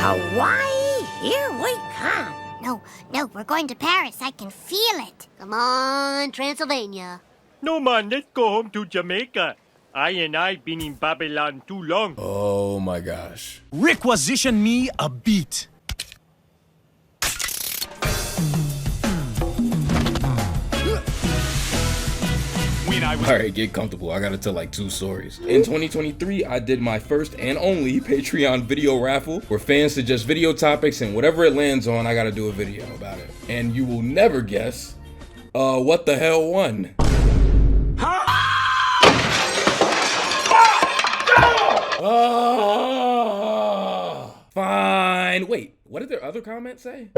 Hawaii, here we come. No, we're going to Paris. I can feel it. Come on, Transylvania. No, man, let's go home to Jamaica. I been in Babylon too long. Oh my gosh. Requisition me a beat. Alright, get comfortable. I gotta tell like 2 stories. In 2023, I did my first and only Patreon video raffle where fans suggest video topics and whatever it lands on, I gotta do a video about it. And you will never guess what the hell won. Fine. Wait, what did their other comments say?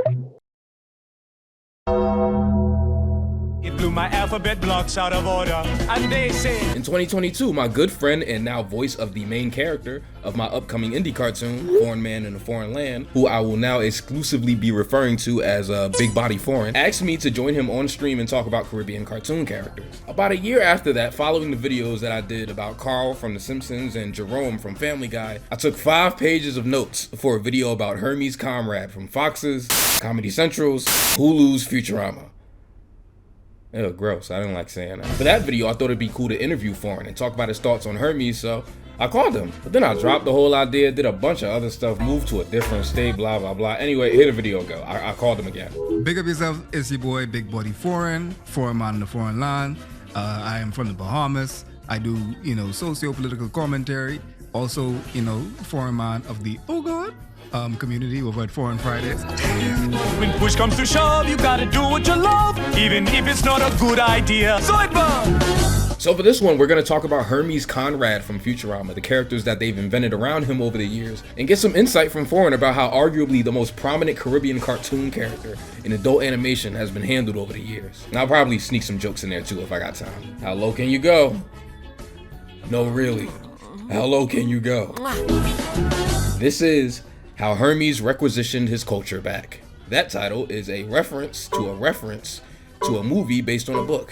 It blew my alphabet blocks out of order, and they say... In 2022, my good friend and now voice of the main character of my upcoming indie cartoon, Foreign Man in a Foreign Land, who I will now exclusively be referring to as Big Body Foreign, asked me to join him on stream and talk about Caribbean cartoon characters. About a year after that, following the videos that I did about Carl from The Simpsons and Jerome from Family Guy, I took 5 pages of notes for a video about Hermes Conrad from Fox's, Comedy Central's, Hulu's Futurama. Ew, gross. I didn't like saying that. For that video, I thought it'd be cool to interview Foreign and talk about his thoughts on Hermes, so I called him. But then I dropped the whole idea, did a bunch of other stuff, moved to a different state, blah, blah, blah. Anyway, here the video go. I called him again. Big up yourself, it's your boy, Big Body Foreign Man in the Foreign Land. I am from the Bahamas. I do, socio-political commentary. Also, foreign man of the, oh God, community over at Foreign Fridays. When push comes to shove, you gotta do what you love, even if it's not a good idea. So it burns. So for this one, we're gonna talk about Hermes Conrad from Futurama, the characters that they've invented around him over the years, and get some insight from Foreign about how arguably the most prominent Caribbean cartoon character in adult animation has been handled over the years. And I'll probably sneak some jokes in there too if I got time. How low can you go? No, really. How low can you go? This is How Hermes Requisitioned His Culture Back. That title is a reference to a movie based on a book.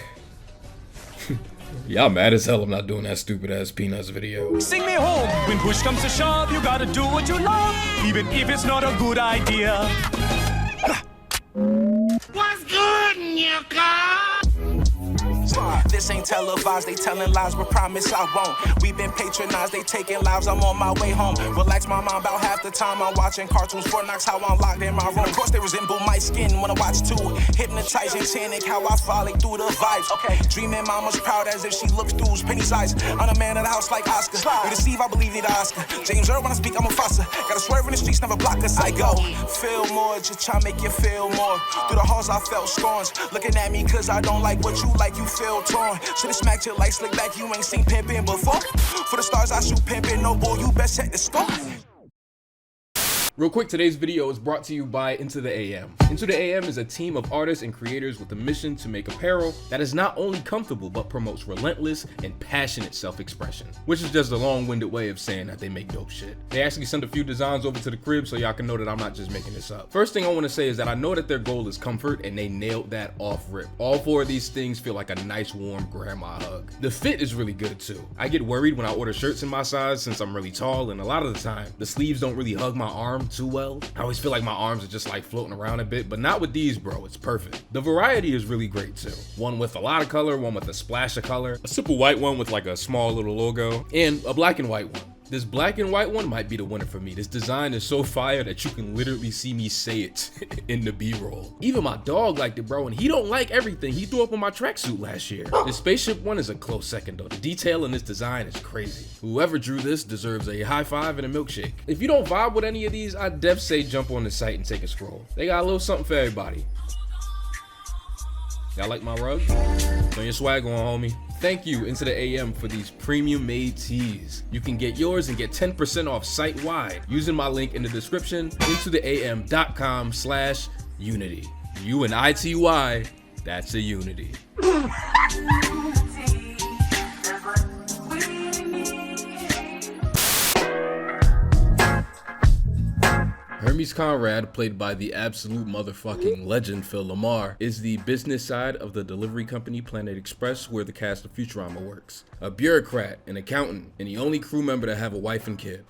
Y'all mad as hell I'm not doing that stupid ass Peanuts video. Sing me home. When push comes to shove, you gotta do what you love, even if it's not a good idea. What's good, Nika? This ain't televised, they telling lies, but promise I won't. We been patronized, they taking lives, I'm on my way home. Relax my mind about half the time I'm watching cartoons. Fort Knox, how I'm locked in my room. Of course they resemble my skin when I watch too. Hypnotizing, tannic, how I follow through the vibes. Okay, dreaming mama's proud as if she looks through Penny's eyes. I'm a man of the house like Oscar. You deceive, I believe need Oscar. James Earl, when I speak, I'm a fosser. Gotta swerve in the streets, never block us. I go, feel more, just try to make you feel more. Through the halls I felt scorns. Looking at me cause I don't like what you like, you feel torn. Should've smacked your light slick back, you ain't seen pimpin' before. For the stars I shoot pimpin', no boy, you best set the score. Real quick, today's video is brought to you by Into the AM. Into the AM is a team of artists and creators with a mission to make apparel that is not only comfortable, but promotes relentless and passionate self-expression, which is just a long-winded way of saying that they make dope shit. They actually sent a few designs over to the crib so y'all can know that I'm not just making this up. First thing I want to say is that I know that their goal is comfort, and they nailed that off rip. All 4 of these things feel like a nice, warm grandma hug. The fit is really good too. I get worried when I order shirts in my size since I'm really tall, and a lot of the time, the sleeves don't really hug my arm too well. I always feel like my arms are just like floating around a bit, but not with these, bro. It's perfect. The variety is really great too. One with a lot of color, one with a splash of color, a simple white one with like a small little logo, and a black and white one. This black and white one might be the winner for me. This design is so fire that you can literally see me say it in the B-roll. Even my dog liked it, bro, and he don't like everything. He threw up on my tracksuit last year. The spaceship one is a close second though. The detail in this design is crazy. Whoever drew this deserves a high five and a milkshake. If you don't vibe with any of these, I'd def say jump on the site and take a scroll. They got a little something for everybody. Y'all like my rug? Turn your swag on, homie. Thank you, Into the AM, for these premium made tees. You can get yours and get 10% off site-wide using my link in the description, intotheam.com/unity. U-N-I-T-Y, that's a unity. Hermes Conrad, played by the absolute motherfucking legend Phil Lamar, is the business side of the delivery company Planet Express, where the cast of Futurama works. A bureaucrat, an accountant, and the only crew member to have a wife and kid.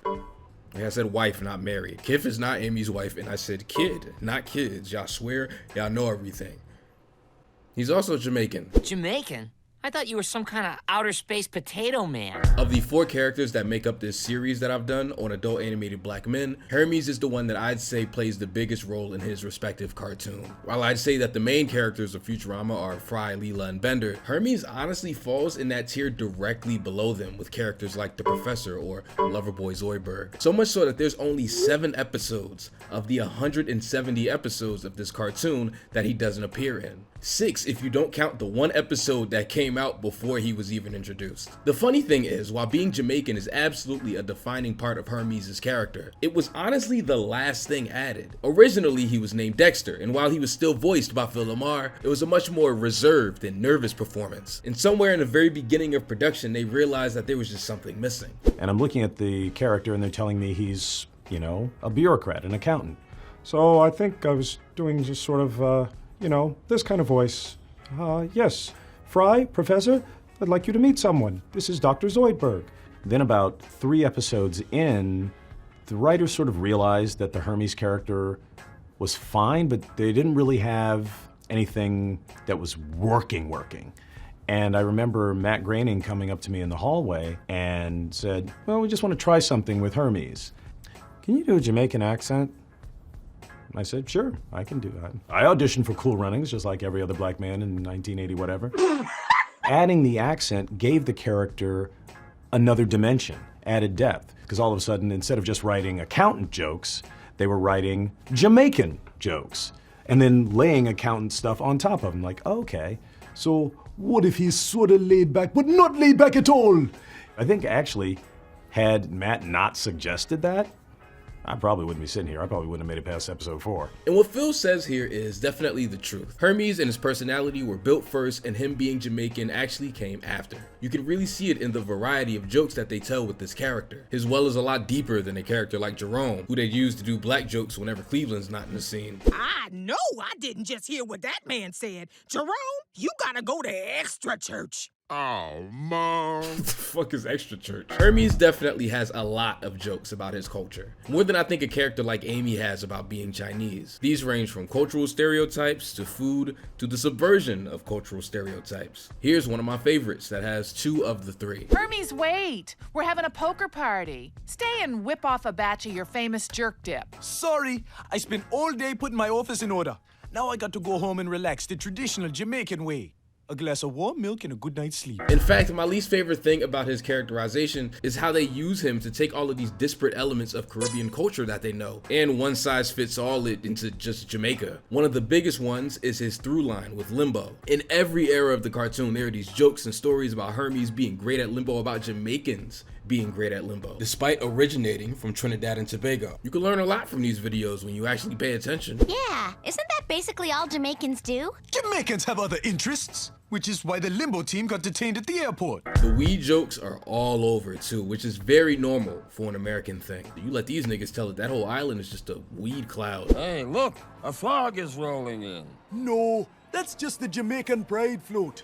Like I said wife, not married. Kif is not Amy's wife, and I said kid, not kids. Y'all swear y'all know everything. He's also Jamaican. Jamaican? I thought you were some kind of outer space potato man. Of the 4 characters that make up this series that I've done on adult animated black men, Hermes is the one that I'd say plays the biggest role in his respective cartoon. While I'd say that the main characters of Futurama are Fry, Leela, and Bender, Hermes honestly falls in that tier directly below them with characters like the Professor or Loverboy Zoidberg. So much so that there's only 7 episodes of the 170 episodes of this cartoon that he doesn't appear in. 6 if you don't count the 1 episode that came out before he was even introduced. The funny thing is, while being Jamaican is absolutely a defining part of Hermes' character, it was honestly the last thing added. Originally he was named Dexter, and while he was still voiced by Phil Lamar, it was a much more reserved and nervous performance. And somewhere in the very beginning of production they realized that there was just something missing. And I'm looking at the character and they're telling me he's, you know, a bureaucrat, an accountant. So I think I was doing just sort of, you know, this kind of voice. Yes, Fry, Professor, I'd like you to meet someone. This is Dr. Zoidberg. Then about 3 episodes in, the writers sort of realized that the Hermes character was fine, but they didn't really have anything that was working. And I remember Matt Groening coming up to me in the hallway and said, well, we just want to try something with Hermes. Can you do a Jamaican accent? I said, sure, I can do that. I auditioned for Cool Runnings, just like every other black man in 1980 whatever. Adding the accent gave the character another dimension, added depth, because all of a sudden, instead of just writing accountant jokes, they were writing Jamaican jokes, and then laying accountant stuff on top of them, like, okay, so what if he's sort of laid back, but not laid back at all? I think actually, had Matt not suggested that, I probably wouldn't be sitting here. I probably wouldn't have made it past episode 4. And what Phil says here is definitely the truth. Hermes and his personality were built first, and him being Jamaican actually came after. You can really see it in the variety of jokes that they tell with this character. His well is a lot deeper than a character like Jerome, who they'd use to do black jokes whenever Cleveland's not in the scene. I know I didn't just hear what that man said. Jerome, you gotta go to extra church. Oh, Mom. What the fuck is extra church? Hermes definitely has a lot of jokes about his culture. More than I think a character like Amy has about being Chinese. These range from cultural stereotypes to food to the subversion of cultural stereotypes. Here's one of my favorites that has 2 of the 3. Hermes, wait! We're having a poker party. Stay and whip off a batch of your famous jerk dip. Sorry, I spent all day putting my office in order. Now I got to go home and relax the traditional Jamaican way. A glass of warm milk and a good night's sleep. In fact, my least favorite thing about his characterization is how they use him to take all of these disparate elements of Caribbean culture that they know and one size fits all it into just Jamaica. One of the biggest ones is his through line with limbo. In every era of the cartoon, there are these jokes and stories about Hermes being great at limbo, about Jamaicans being great at limbo, despite originating from Trinidad and Tobago. You can learn a lot from these videos when you actually pay attention. Yeah, isn't that basically all Jamaicans do? Jamaicans have other interests, which is why the limbo team got detained at the airport. The weed jokes are all over too, which is very normal for an American thing. You let these niggas tell it, that whole island is just a weed cloud. Hey, look, a fog is rolling in. No, that's just the Jamaican pride float.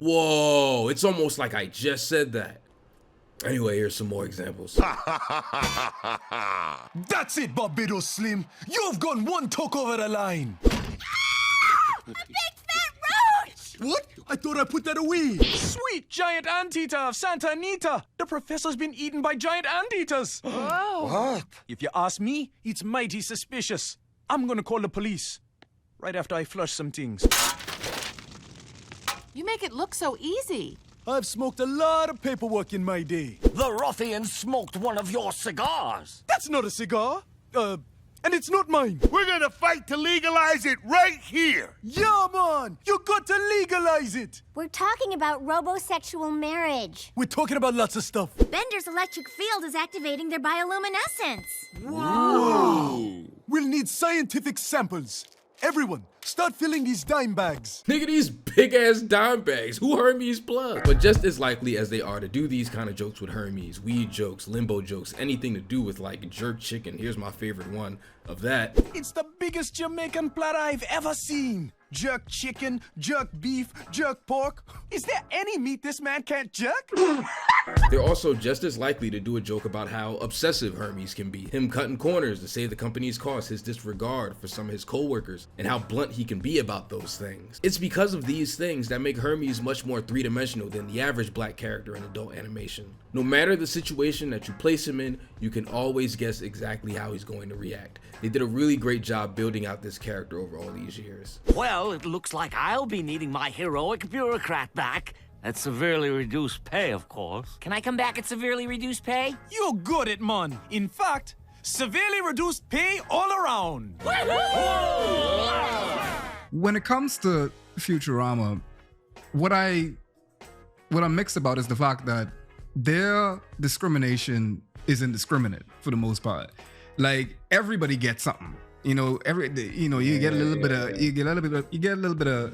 Whoa, it's almost like I just said that. Anyway, here's some more examples. That's it, Barbados Slim. You've gone one talk over the line. A big fat roach! What? I thought I put that away. Sweet giant anteater of Santa Anita. The professor's been eaten by giant anteaters. Oh. What? If you ask me, it's mighty suspicious. I'm gonna call the police. Right after I flush some things. You make it look so easy. I've smoked a lot of paperwork in my day. The ruffian smoked one of your cigars. That's not a cigar. And it's not mine. We're gonna fight to legalize it right here. Yeah, man! You got to legalize it! We're talking about robosexual marriage. We're talking about lots of stuff. Bender's electric field is activating their bioluminescence. Whoa! We'll need scientific samples. Everyone, start filling these dime bags. Nigga, these big ass dime bags. Who Hermes plug? But just as likely as they are to do these kind of jokes with Hermes, weed jokes, limbo jokes, anything to do with like jerk chicken. Here's my favorite one of that. It's the biggest Jamaican platter I've ever seen. jerk chicken, jerk beef, jerk pork. Is there any meat this man can't jerk? They're also just as likely to do a joke about how obsessive Hermes can be, him cutting corners to save the company's costs, his disregard for some of his co-workers, and how blunt he can be about those things. It's because of these things that make Hermes much more three-dimensional than the average black character in adult animation. No matter the situation that you place him in, you can always guess exactly how he's going to react. They did a really great job building out this character over all these years. Well, it looks like I'll be needing my heroic bureaucrat back. At severely reduced pay, of course. Can I come back at severely reduced pay? You're good at man. In fact, severely reduced pay all around. When it comes to Futurama, what I'm mixed about is the fact that their discrimination is indiscriminate for the most part. Like, everybody gets something. You know, you get a little bit of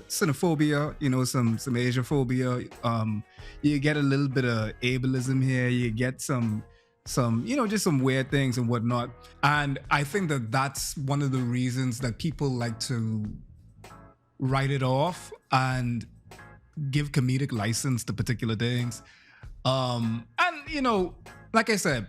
xenophobia, you know, some Asiaphobia. You get a little bit of ableism here. You get some, you know, just some weird things and whatnot. And I think that that's one of the reasons that people like to write it off and give comedic license to particular things. And you know, like I said,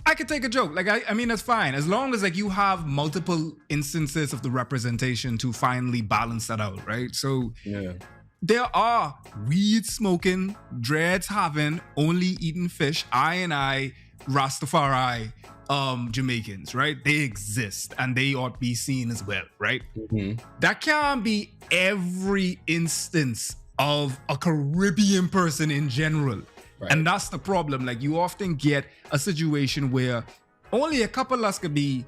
I could take a joke. Like, I mean, that's fine. As long as, like, you have multiple instances of the representation to finally balance that out, right? So, yeah. There are weed smoking, dreads having, only eating fish, Rastafari Jamaicans, right? They exist and they ought to be seen as well, right? Mm-hmm. That can't be every instance of a Caribbean person in general. Right. And that's the problem. Like, you often get a situation where only a couple of us could be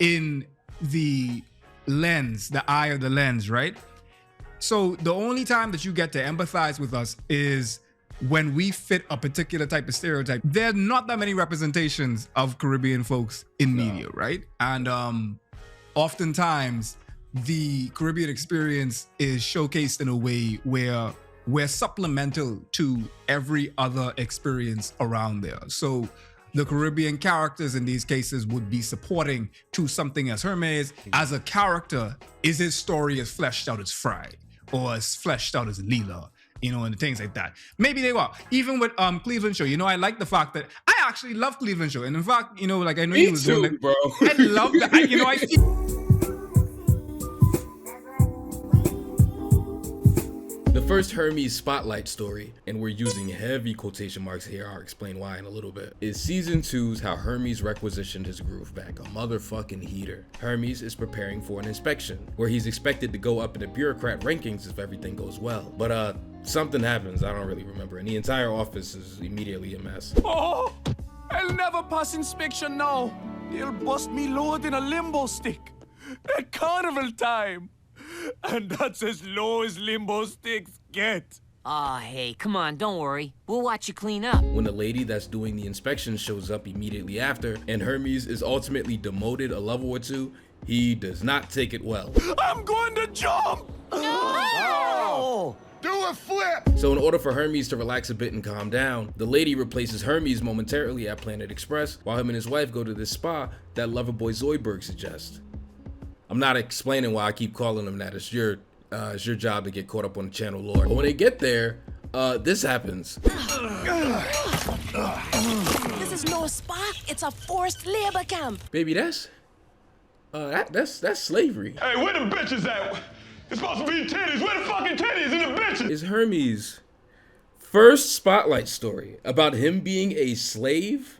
in the lens, the eye of the lens, right? So the only time that you get to empathize with us is when we fit a particular type of stereotype. There are not that many representations of Caribbean folks in media, right? And oftentimes the Caribbean experience is showcased in a way where we're supplemental to every other experience around there. So the Caribbean characters in these cases would be supporting to something as Hermes. As a character, is his story as fleshed out as Fry or as fleshed out as Leela, you know, and things like that. Maybe they were. Even with Cleveland Show, you know, I like the fact that I actually love Cleveland Show. And in fact, you know, like I know you was doing like, bro. I love that. You know, I The first Hermes spotlight story, and we're using heavy quotation marks here, I'll explain why in a little bit, is season 2's How Hermes Requisitioned His Groove Back, a motherfucking heater. Hermes is preparing for an inspection, where he's expected to go up in the bureaucrat rankings if everything goes well. But something happens, I don't really remember, and the entire office is immediately a mess. Oh, I'll never pass inspection now. They'll bust me lower than a limbo stick. At carnival time. And that's as low as limbo sticks get. Aw, hey, come on, don't worry. We'll watch you clean up. When the lady that's doing the inspection shows up immediately after, and Hermes is ultimately demoted a level or two, he does not take it well. I'm going to jump! Oh! Do a flip! So in order for Hermes to relax a bit and calm down, the lady replaces Hermes momentarily at Planet Express, while him and his wife go to this spa that Loverboy Zoidberg suggests. I'm not explaining why I keep calling them that. It's your job to get caught up on the channel lore. But when they get there, this happens. This is no spa. It's a forced labor camp. Baby, that's slavery. Hey, where the bitches at? It's supposed to be titties. Where the fucking titties and the bitches? Is Hermes' first spotlight story about him being a slave?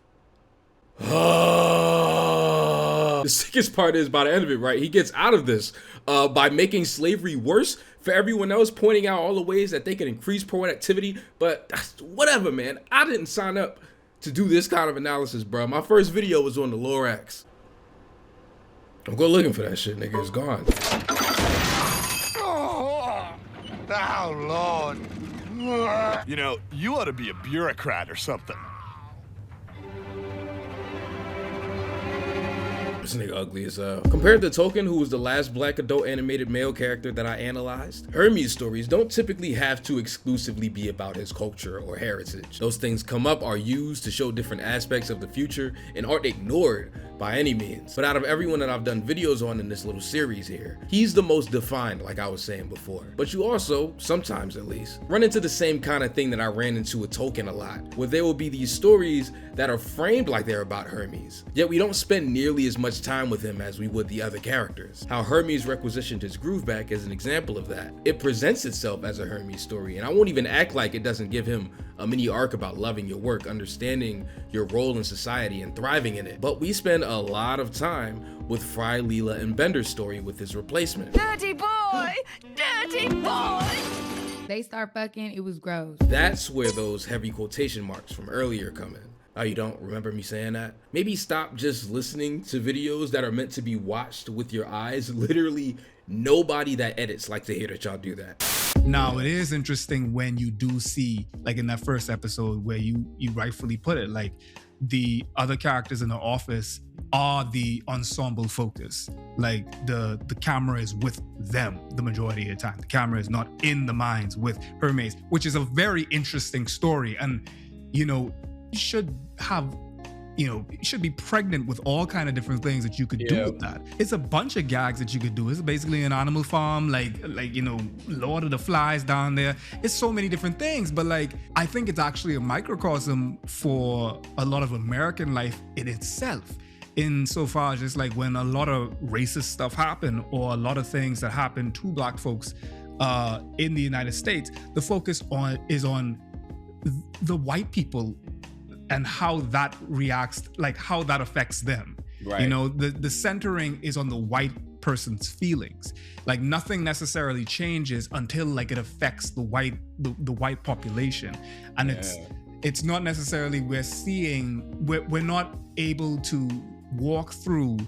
The sickest part is by the end of it, right? He gets out of this by making slavery worse for everyone else, pointing out all the ways that they can increase productivity. But whatever, man. I didn't sign up to do this kind of analysis, bro. My first video was on the Lorax. I'm going looking for that shit, nigga. It's gone. Oh, Lord. You know, you ought to be a bureaucrat or something. This nigga ugly as hell. Compared to Token, who was the last black adult animated male character that I analyzed, Hermes stories don't typically have to exclusively be about his culture or heritage. Those things come up, are used to show different aspects of the future, and aren't ignored by any means. But out of everyone that I've done videos on in this little series here, he's the most defined, like I was saying before. But you also, sometimes at least, run into the same kind of thing that I ran into with Token a lot, where there will be these stories that are framed like they're about Hermes, yet we don't spend nearly as much time with him as we would the other characters. How Hermes requisitioned his groove back is an example of that. It presents itself as a Hermes story, and I won't even act like it doesn't give him a mini arc about loving your work, understanding your role in society, and thriving in it. But we spend a lot of time with Fry, Leela, and Bender's story with his replacement. Dirty boy! Dirty boy! They start fucking, it was gross. That's where those heavy quotation marks from earlier come in. Oh, you don't remember me saying that? Maybe stop just listening to videos that are meant to be watched with your eyes. Literally nobody that edits like to hear that y'all do that. Now, it is interesting when you do see, like in that first episode where you rightfully put it, like the other characters in the office are the ensemble focus. Like the camera is with them the majority of the time. The camera is not in the minds with Hermes, which is a very interesting story. And, you know, you should have, you know, you should be pregnant with all kind of different things that you could do with that. It's a bunch of gags that you could do. It's basically an animal farm, like you know, Lord of the Flies down there. It's so many different things, but like I think it's actually a microcosm for a lot of American life in itself. Insofar as just like when a lot of racist stuff happen or a lot of things that happen to black folks in the United States, the focus is on the white people and how that reacts, like how that affects them. Right. You know, the centering is on the white person's feelings. Like nothing necessarily changes until like it affects the white population. And it's not necessarily we're not able to walk through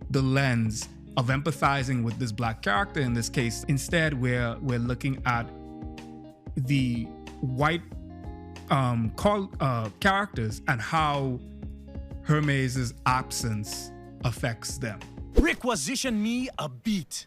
the lens of empathizing with this black character in this case. Instead, we're looking at the white characters and how Hermes' absence affects them. Requisition me a beat.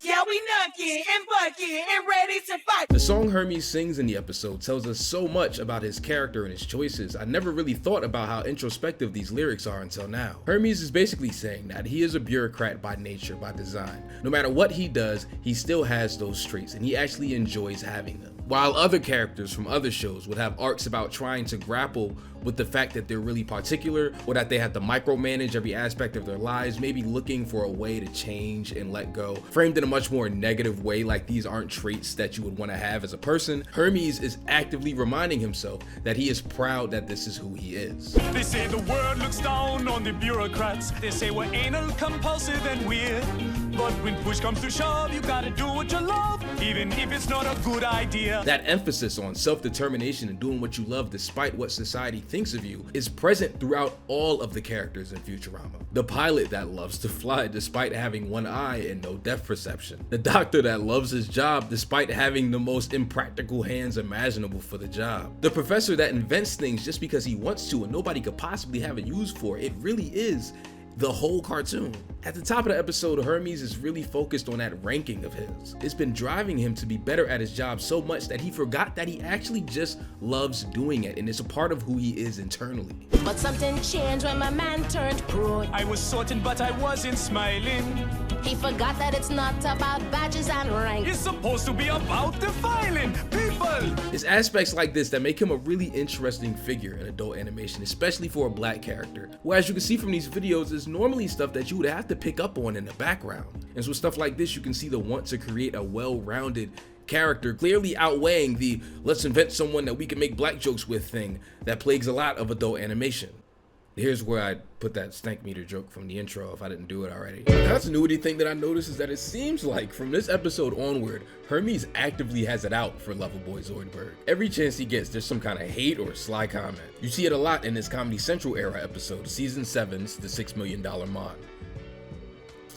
Yeah, we nucky and bucky and ready to fight. The song Hermes sings in the episode tells us so much about his character and his choices. I never really thought about how introspective these lyrics are until now. Hermes is basically saying that he is a bureaucrat by nature, by design. No matter what he does, he still has those traits and he actually enjoys having them. While other characters from other shows would have arcs about trying to grapple with the fact that they're really particular or that they have to micromanage every aspect of their lives, maybe looking for a way to change and let go, framed in a much more negative way, like these aren't traits that you would want to have as a person, Hermes is actively reminding himself that he is proud that this is who he is. They say the world looks down on the bureaucrats. They say we're anal, compulsive, and weird. But when push comes to shove, you gotta do what you love, even if it's not a good idea. That emphasis on self-determination and doing what you love despite what society thinks of you is present throughout all of the characters in Futurama. The pilot that loves to fly despite having one eye and no depth perception. The doctor that loves his job despite having the most impractical hands imaginable for the job. The professor that invents things just because he wants to and nobody could possibly have a use for. It really is the whole cartoon. At the top of the episode, Hermes is really focused on that ranking of his. It's been driving him to be better at his job so much that he forgot that he actually just loves doing it, and it's a part of who he is internally. But something changed when my man turned pro. I was sorting, but I wasn't smiling. He forgot that it's not about badges and rank. It's supposed to be about defiling people. It's aspects like this that make him a really interesting figure in adult animation, especially for a black character. Where, as you can see from these videos, is normally stuff that you would have to pick up on in the background. And so stuff like this, you can see the want to create a well-rounded character clearly outweighing the let's invent someone that we can make black jokes with thing that plagues a lot of adult animation. Here's where I put that stank meter joke from the intro if I didn't do it already. The continuity thing that I noticed is that it seems like from this episode onward, Hermes actively has it out for Loverboy Zoidberg. Every chance he gets, there's some kind of hate or sly comment. You see it a lot in this Comedy Central era episode, season 7's The $6 Million Mod.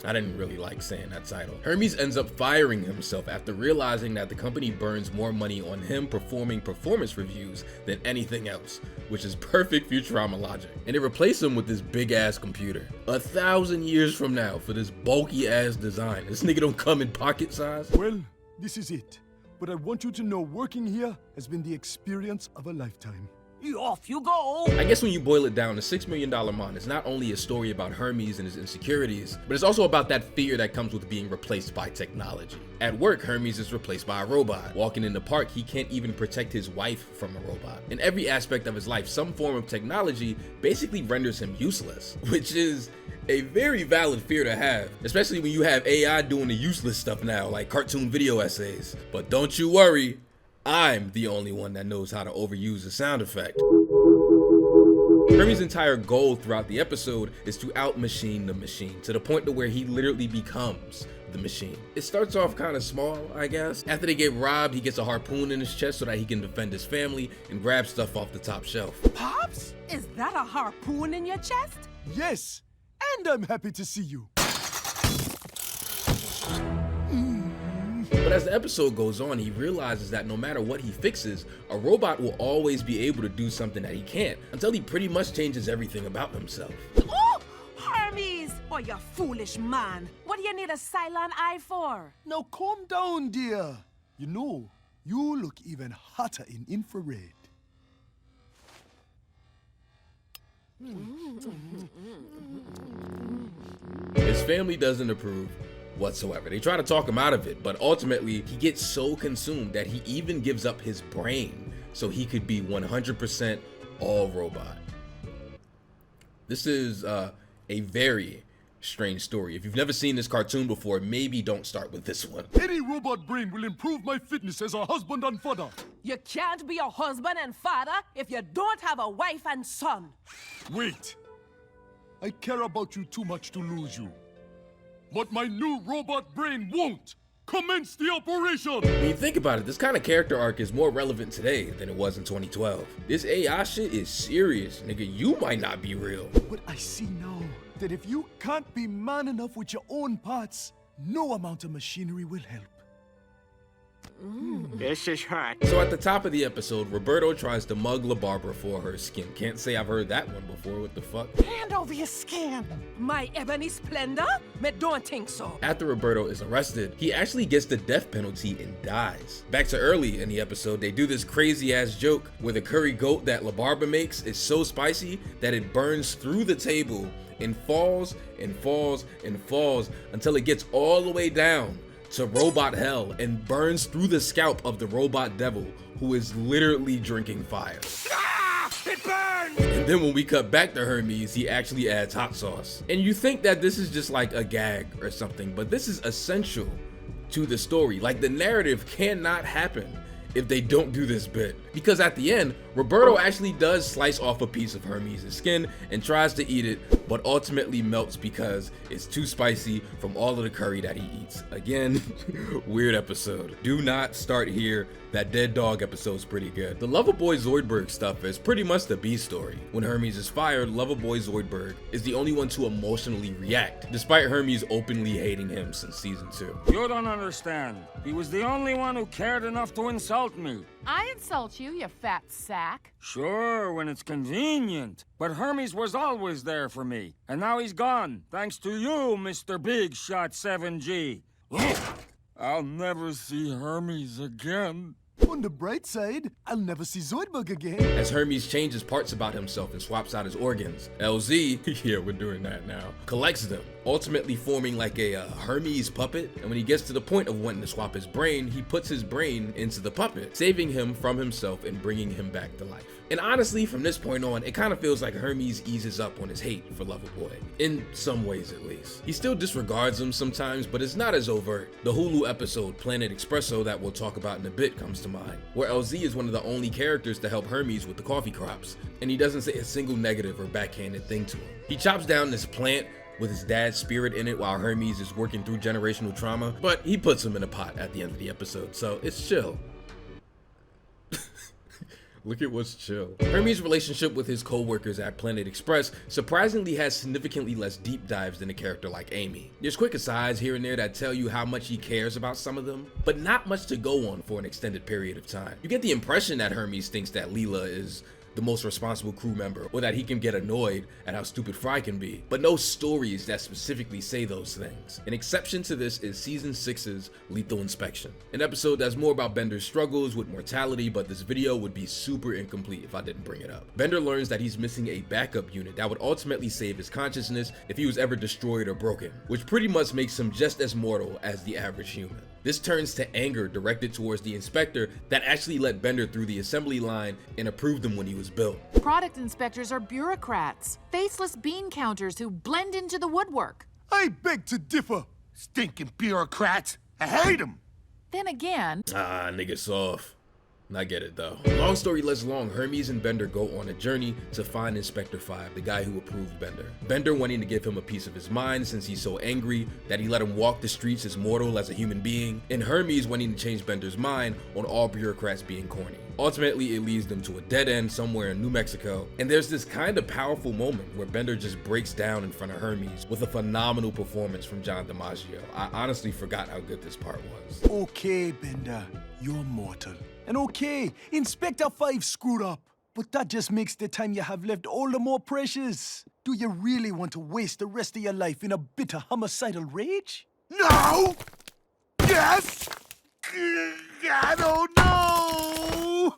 I didn't really like saying that title. Hermes ends up firing himself after realizing that the company burns more money on him performing performance reviews than anything else, which is perfect Futurama logic. And they replace him with this big ass computer. 1,000 years from now for this bulky ass design. This nigga don't come in pocket size. Well, this is it. But I want you to know working here has been the experience of a lifetime. Off you go! I guess when you boil it down, the $6 Million Man is not only a story about Hermes and his insecurities, but it's also about that fear that comes with being replaced by technology. At work, Hermes is replaced by a robot. Walking in the park, he can't even protect his wife from a robot. In every aspect of his life, some form of technology basically renders him useless, which is a very valid fear to have, especially when you have AI doing the useless stuff now, like cartoon video essays. But don't you worry, I'm the only one that knows how to overuse a sound effect. Hermes' entire goal throughout the episode is to out-machine the machine, to the point to where he literally becomes the machine. It starts off kind of small, I guess. After they get robbed, he gets a harpoon in his chest so that he can defend his family and grab stuff off the top shelf. Pops, is that a harpoon in your chest? Yes, and I'm happy to see you. But as the episode goes on, he realizes that no matter what he fixes, a robot will always be able to do something that he can't, until he pretty much changes everything about himself. Oh, Hermes! Oh, you foolish man. What do you need a Cylon eye for? Now calm down, dear. You know, you look even hotter in infrared. His family doesn't approve whatsoever. They try to talk him out of it, but ultimately he gets so consumed that he even gives up his brain so he could be 100% all robot. This is a very strange story. If you've never seen this cartoon before, maybe don't start with this one. Any robot brain will improve my fitness as a husband and father. You can't be a husband and father if you don't have a wife and son. Wait. I care about you too much to lose you. But my new robot brain won't! Commence the operation! When you think about it, this kind of character arc is more relevant today than it was in 2012. This AI shit is serious, nigga. You might not be real. But I see now that if you can't be man enough with your own parts, no amount of machinery will help. This is hot. So at the top of the episode, Roberto tries to mug La Barbara for her skin. Can't say I've heard that one before. What the fuck? Hand over your skin. My ebony splendor? Me don't think so. After Roberto is arrested, he actually gets the death penalty and dies. Back to early in the episode, they do this crazy ass joke where the curry goat that La Barbara makes is so spicy that it burns through the table and falls and falls and falls until it gets all the way down to robot hell and burns through the scalp of the robot devil, who is literally drinking fire. Ah! It burns! And then when we cut back to Hermes, he actually adds hot sauce. And you think that this is just like a gag or something, but this is essential to the story. Like, the narrative cannot happen if they don't do this bit. Because at the end, Roberto actually does slice off a piece of Hermes' skin and tries to eat it, but ultimately melts because it's too spicy from all of the curry that he eats. Again, weird episode. Do not start here. That dead dog episode's pretty good. The Loverboy Zoidberg stuff is pretty much the B story. When Hermes is fired, Loverboy Zoidberg is the only one to emotionally react, despite Hermes openly hating him since season 2. You don't understand. He was the only one who cared enough to insult me. I insult you, you fat sack. Sure, when it's convenient. But Hermes was always there for me. And now he's gone, thanks to you, Mr. Big Shot 7G. I'll never see Hermes again. On the bright side, I'll never see Zoidberg again. As Hermes changes parts about himself and swaps out his organs, LZ, yeah, we're doing that now, collects them, ultimately forming like a Hermes puppet. And when he gets to the point of wanting to swap his brain, he puts his brain into the puppet, saving him from himself and bringing him back to life. And honestly, from this point on, it kind of feels like Hermes eases up on his hate for Loverboy, in some ways at least. He still disregards him sometimes, but it's not as overt. The Hulu episode, Planet Expresso, that we'll talk about in a bit, comes to mind, where LZ is one of the only characters to help Hermes with the coffee crops, and he doesn't say a single negative or backhanded thing to him. He chops down this plant with his dad's spirit in it while Hermes is working through generational trauma, but he puts him in a pot at the end of the episode, so it's chill. Look at what's chill. Hermes' relationship with his co-workers at Planet Express surprisingly has significantly less deep dives than a character like Amy. There's quick asides here and there that tell you how much he cares about some of them, but not much to go on for an extended period of time. You get the impression that Hermes thinks that Leela is the most responsible crew member, or that he can get annoyed at how stupid Fry can be, but no stories that specifically say those things. An exception to this is season 6's Lethal Inspection, an episode that's more about Bender's struggles with mortality, but this video would be super incomplete if I didn't bring it up. Bender learns that he's missing a backup unit that would ultimately save his consciousness if he was ever destroyed or broken, which pretty much makes him just as mortal as the average human. This turns to anger directed towards the inspector that actually let Bender through the assembly line and approved him when he was built. Product inspectors are bureaucrats, faceless bean counters who blend into the woodwork. I beg to differ. Stinking bureaucrats. I hate them. Then again... Nigga soft. I get it though. Long story less long, Hermes and Bender go on a journey to find Inspector 5, the guy who approved Bender. Bender wanting to give him a piece of his mind since he's so angry that he let him walk the streets as mortal as a human being, and Hermes wanting to change Bender's mind on all bureaucrats being corny. Ultimately, it leads them to a dead end somewhere in New Mexico, and there's this kind of powerful moment where Bender just breaks down in front of Hermes with a phenomenal performance from John DiMaggio. I honestly forgot how good this part was. Okay, Bender, you're mortal. And okay, Inspector 5 screwed up. But that just makes the time you have left all the more precious. Do you really want to waste the rest of your life in a bitter homicidal rage? No! Yes! I don't know!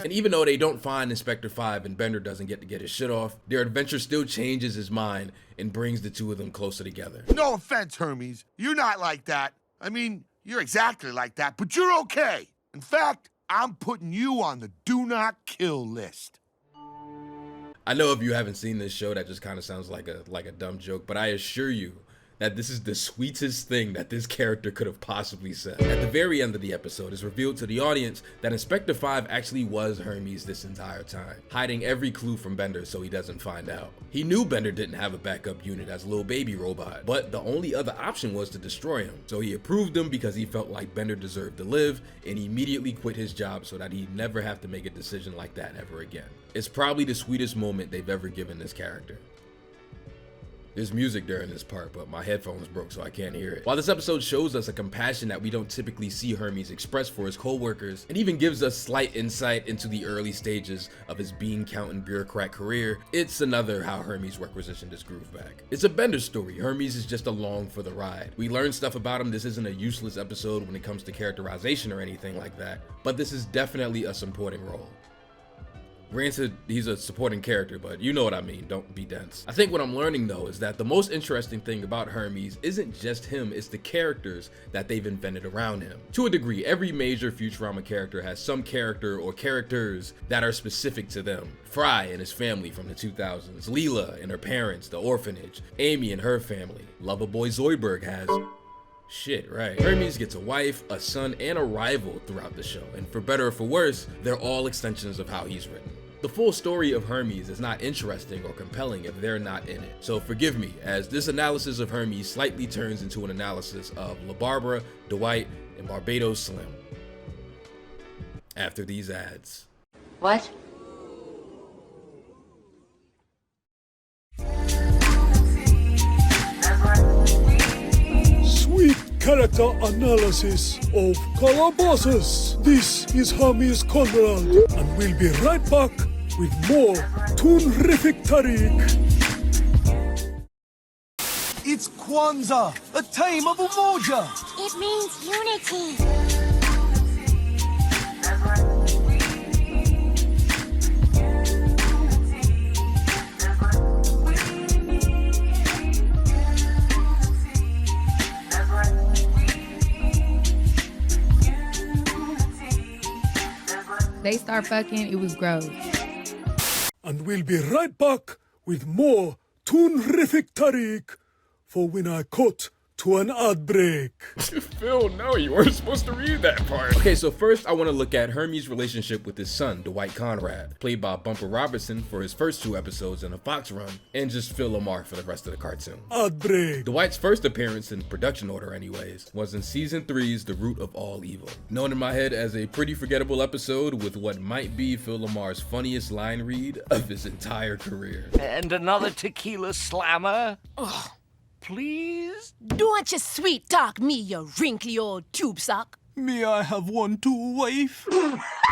And even though they don't find Inspector 5 and Bender doesn't get to get his shit off, their adventure still changes his mind and brings the two of them closer together. No offense, Hermes. You're not like that. I mean, you're exactly like that, but you're okay. In fact, I'm putting you on the do not kill list. I know if you haven't seen this show, that just kind of sounds like a dumb joke, but I assure you that this is the sweetest thing that this character could have possibly said. At the very end of the episode, it's revealed to the audience that Inspector 5 actually was Hermes this entire time, hiding every clue from Bender so he doesn't find out. He knew Bender didn't have a backup unit as a little baby robot, but the only other option was to destroy him. So he approved him because he felt like Bender deserved to live, and he immediately quit his job so that he'd never have to make a decision like that ever again. It's probably the sweetest moment they've ever given this character. There's music during this part, but my headphones broke so I can't hear it. While this episode shows us a compassion that we don't typically see Hermes express for his co-workers, and even gives us slight insight into the early stages of his bean-counting bureaucrat career, it's another how Hermes requisitioned his groove back. It's a Bender story. Hermes is just along for the ride. We learn stuff about him. This isn't a useless episode when it comes to characterization or anything like that, but this is definitely a supporting role. Granted, he's a supporting character, but you know what I mean, don't be dense. I think what I'm learning though is that the most interesting thing about Hermes isn't just him, it's the characters that they've invented around him. To a degree, every major Futurama character has some character or characters that are specific to them. Fry and his family from the 2000s, Leela and her parents, the orphanage, Amy and her family, Loverboy Zoidberg has... Shit, right. Hermes gets a wife, a son, and a rival throughout the show, and for better or for worse, they're all extensions of how he's written. The full story of Hermes is not interesting or compelling if they're not in it. So forgive me, as this analysis of Hermes slightly turns into an analysis of La Barbara, Dwight, and Barbados Slim. After these ads. What? Sweet character analysis of Calabasas. This is Hermes Conrad, and we'll be right back with more Toonrific Tariq. It's Kwanzaa, a time of umoja. It means unity. They start fucking, it was gross. And we'll be right back with more Toonrific Tariq for when I cut to an ad break. Phil, no, you weren't supposed to read that part. Okay, so first I want to look at Hermes' relationship with his son, Dwight Conrad, played by Bumper Robertson for his first 2 episodes in a Fox run, and just Phil Lamar for the rest of the cartoon. Ad break. Dwight's first appearance in production order anyways, was in season 3's The Root of All Evil. Known in my head as a pretty forgettable episode with what might be Phil Lamar's funniest line read of his entire career. And another tequila slammer? Ugh, please? Don't you sweet talk me, you wrinkly old tube sock. May I have one too, wife?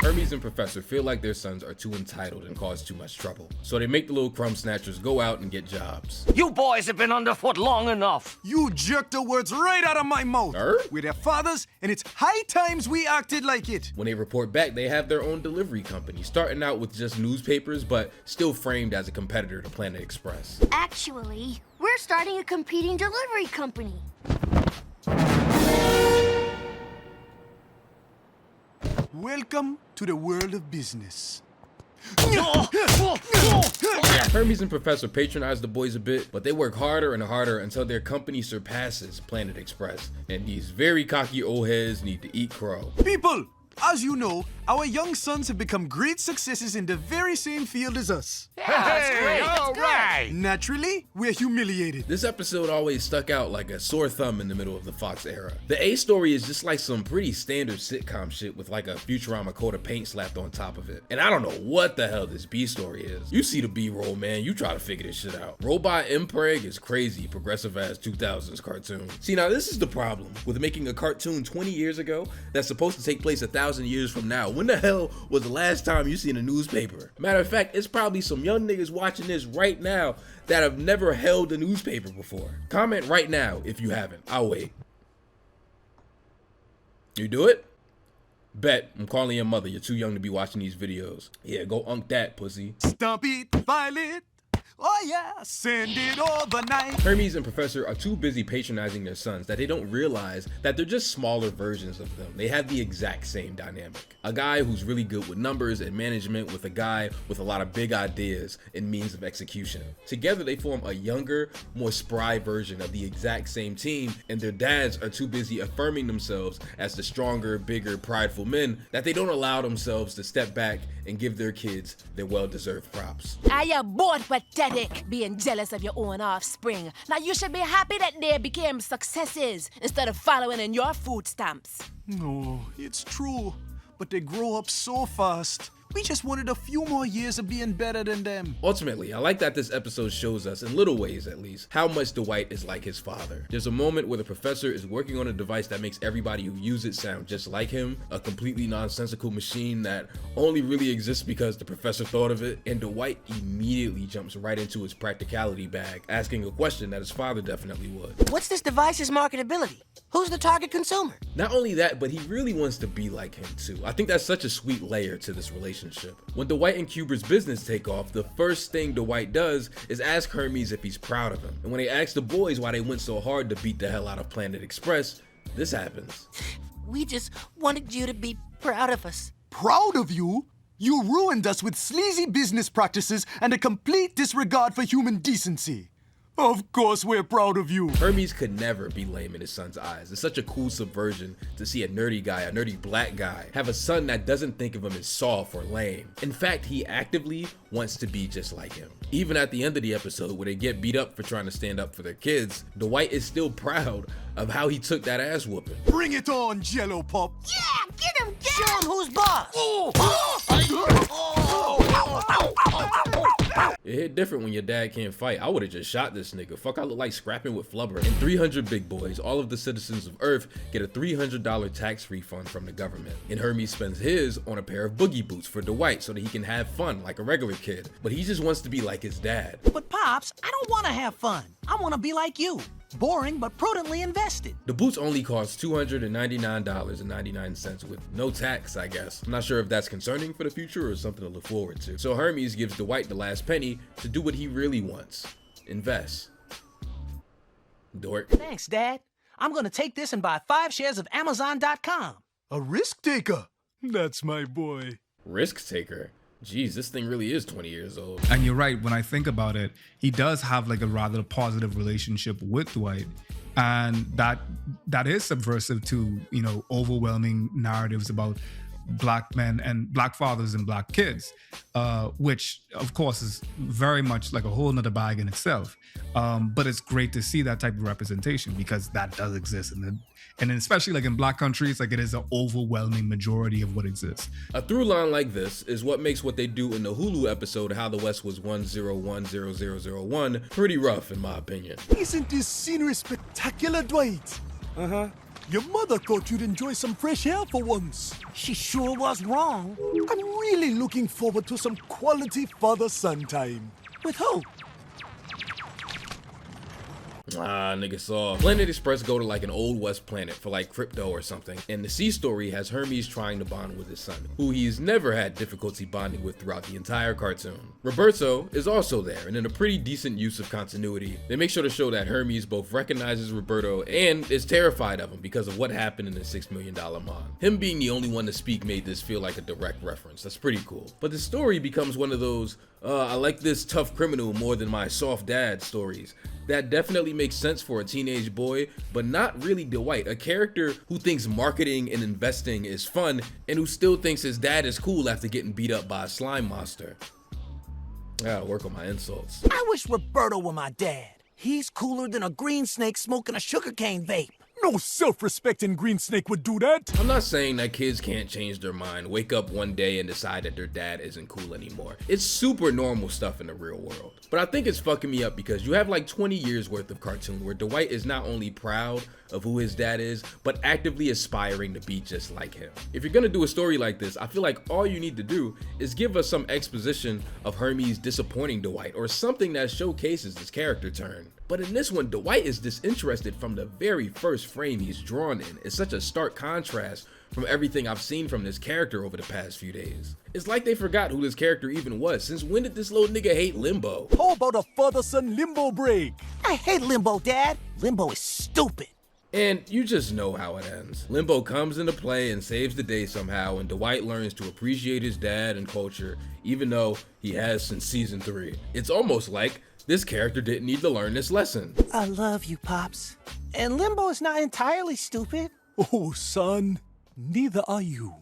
Hermes and Professor feel like their sons are too entitled and cause too much trouble, so they make the little crumb snatchers go out and get jobs. You boys have been underfoot long enough. You jerked the words right out of my mouth. We're their fathers, and it's high times we acted like it. When they report back, they have their own delivery company, starting out with just newspapers, but still framed as a competitor to Planet Express. Actually, we're starting a competing delivery company. Welcome to the world of business. Hermes and Professor patronize the boys a bit, but they work harder and harder until their company surpasses Planet Express, and these very cocky old heads need to eat crow. People, as you know, our young sons have become great successes in the very same field as us. Yeah, that's great. All right. Naturally, we're humiliated. This episode always stuck out like a sore thumb in the middle of the Fox era. The A story is just like some pretty standard sitcom shit with like a Futurama coat of paint slapped on top of it. And I don't know what the hell this B story is. You see the B-roll, man, you try to figure this shit out. Robot Impreg is crazy, progressive ass 2000s cartoon. See, now this is the problem with making a cartoon 20 years ago that's supposed to take place 1,000 years from now. When the hell was the last time you seen a newspaper? Matter of fact, it's probably some young niggas watching this right now that have never held a newspaper before. Comment right now if you haven't. I'll wait. You do it? Bet. I'm calling your mother. You're too young to be watching these videos. Yeah, go unk that, pussy. Stomp it, file it. Oh yeah, send it overnight. Hermes and Professor are too busy patronizing their sons that they don't realize that they're just smaller versions of them. They have the exact same dynamic. A guy who's really good with numbers and management with a guy with a lot of big ideas and means of execution. Together they form a younger, more spry version of the exact same team, and their dads are too busy affirming themselves as the stronger, bigger, prideful men that they don't allow themselves to step back and give their kids their well-deserved props. Are you both pathetic, being jealous of your own offspring? Now you should be happy that they became successes instead of following in your food stamps. No, it's true. But they grow up so fast. We just wanted a few more years of being better than them. Ultimately, I like that this episode shows us, in little ways at least, how much Dwight is like his father. There's a moment where the professor is working on a device that makes everybody who uses it sound just like him, a completely nonsensical machine that only really exists because the professor thought of it, and Dwight immediately jumps right into his practicality bag, asking a question that his father definitely would. What's this device's marketability? Who's the target consumer? Not only that, but he really wants to be like him too. I think that's such a sweet layer to this relationship. When Dwight and Cuber's business take off, the first thing Dwight does is ask Hermes if he's proud of him. And when they ask the boys why they went so hard to beat the hell out of Planet Express, this happens. We just wanted you to be proud of us. Proud of you? You ruined us with sleazy business practices and a complete disregard for human decency. Of course we're proud of you. Hermes could never be lame in his son's eyes. It's such a cool subversion to see a nerdy guy, a nerdy black guy, have a son that doesn't think of him as soft or lame. In fact, he actively wants to be just like him. Even at the end of the episode where they get beat up for trying to stand up for their kids, Dwight is still proud of how he took that ass whooping. Bring it on, Jello Pop. Yeah, get him, Show him who's boss. It hit different when your dad can't fight. I would have just shot this nigga. Fuck, I look like scrapping with flubber. In 300 Big Boys, all of the citizens of Earth get a $300 tax refund from the government. And Hermes spends his on a pair of boogie boots for Dwight so that he can have fun like a regular kid. But he just wants to be like his dad. But Pops, I don't want to have fun. I want to be like you. Boring, but prudently invested. The boots only cost $299.99 with no tax, I guess. I'm not sure if that's concerning for the future or something to look forward to. So Hermes gives Dwight the last penny to do what he really wants. Invest. Dork. Thanks, Dad. I'm going to take this and buy 5 shares of Amazon.com. A risk taker. That's my boy. Risk taker? Jeez, this thing really is 20 years old. And you're right, when I think about it, he does have like a rather positive relationship with Dwight. and that is subversive to, you know, overwhelming narratives about black men and black fathers and black kids, which of course is very much like a whole nother bag in itself. But it's great to see that type of representation, because that does exist, and especially like in black countries, like it is an overwhelming majority of what exists. A through line like this is what makes what they do in the Hulu episode How the West Was 1010001 pretty rough, in my opinion. Isn't this scenery spectacular, Dwight? Uh-huh. Your mother thought you'd enjoy some fresh air for once. She sure was wrong. I'm really looking forward to some quality father-son time. With who? Ah, nigga saw Planet Express go to like an old west planet for like crypto or something, and the C story has Hermes trying to bond with his son, who he's never had difficulty bonding with throughout the entire cartoon. Roberto is also there, and in a pretty decent use of continuity, they make sure to show that Hermes both recognizes Roberto and is terrified of him because of what happened in the $6 million mod. Him being the only one to speak made this feel like a direct reference. That's pretty cool. But the story becomes one of those, I like this tough criminal more than my soft dad stories. That definitely makes sense for a teenage boy, but not really Dwight, a character who thinks marketing and investing is fun and who still thinks his dad is cool after getting beat up by a slime monster. I gotta work on my insults. I wish Roberto were my dad. He's cooler than a green snake smoking a sugarcane vape. No self-respecting green snake would do that. I'm not saying that kids can't change their mind, wake up one day and decide that their dad isn't cool anymore. It's super normal stuff in the real world. But I think it's fucking me up because you have like 20 years worth of cartoon where Dwight is not only proud of who his dad is, but actively aspiring to be just like him. If you're gonna do a story like this, I feel like all you need to do is give us some exposition of Hermes disappointing Dwight or something that showcases his character turn. But in this one, Dwight is disinterested from the very first frame he's drawn in. It's such a stark contrast from everything I've seen from this character over the past few days. It's like they forgot who this character even was. Since when did this little nigga hate Limbo? How about a father-son limbo break? I hate Limbo, Dad. Limbo is stupid. And you just know how it ends. Limbo comes into play and saves the day somehow, and Dwight learns to appreciate his dad and culture, even though he has since season 3. It's almost like this character didn't need to learn this lesson. I love you, Pops. And Limbo is not entirely stupid. Oh, son, neither are you.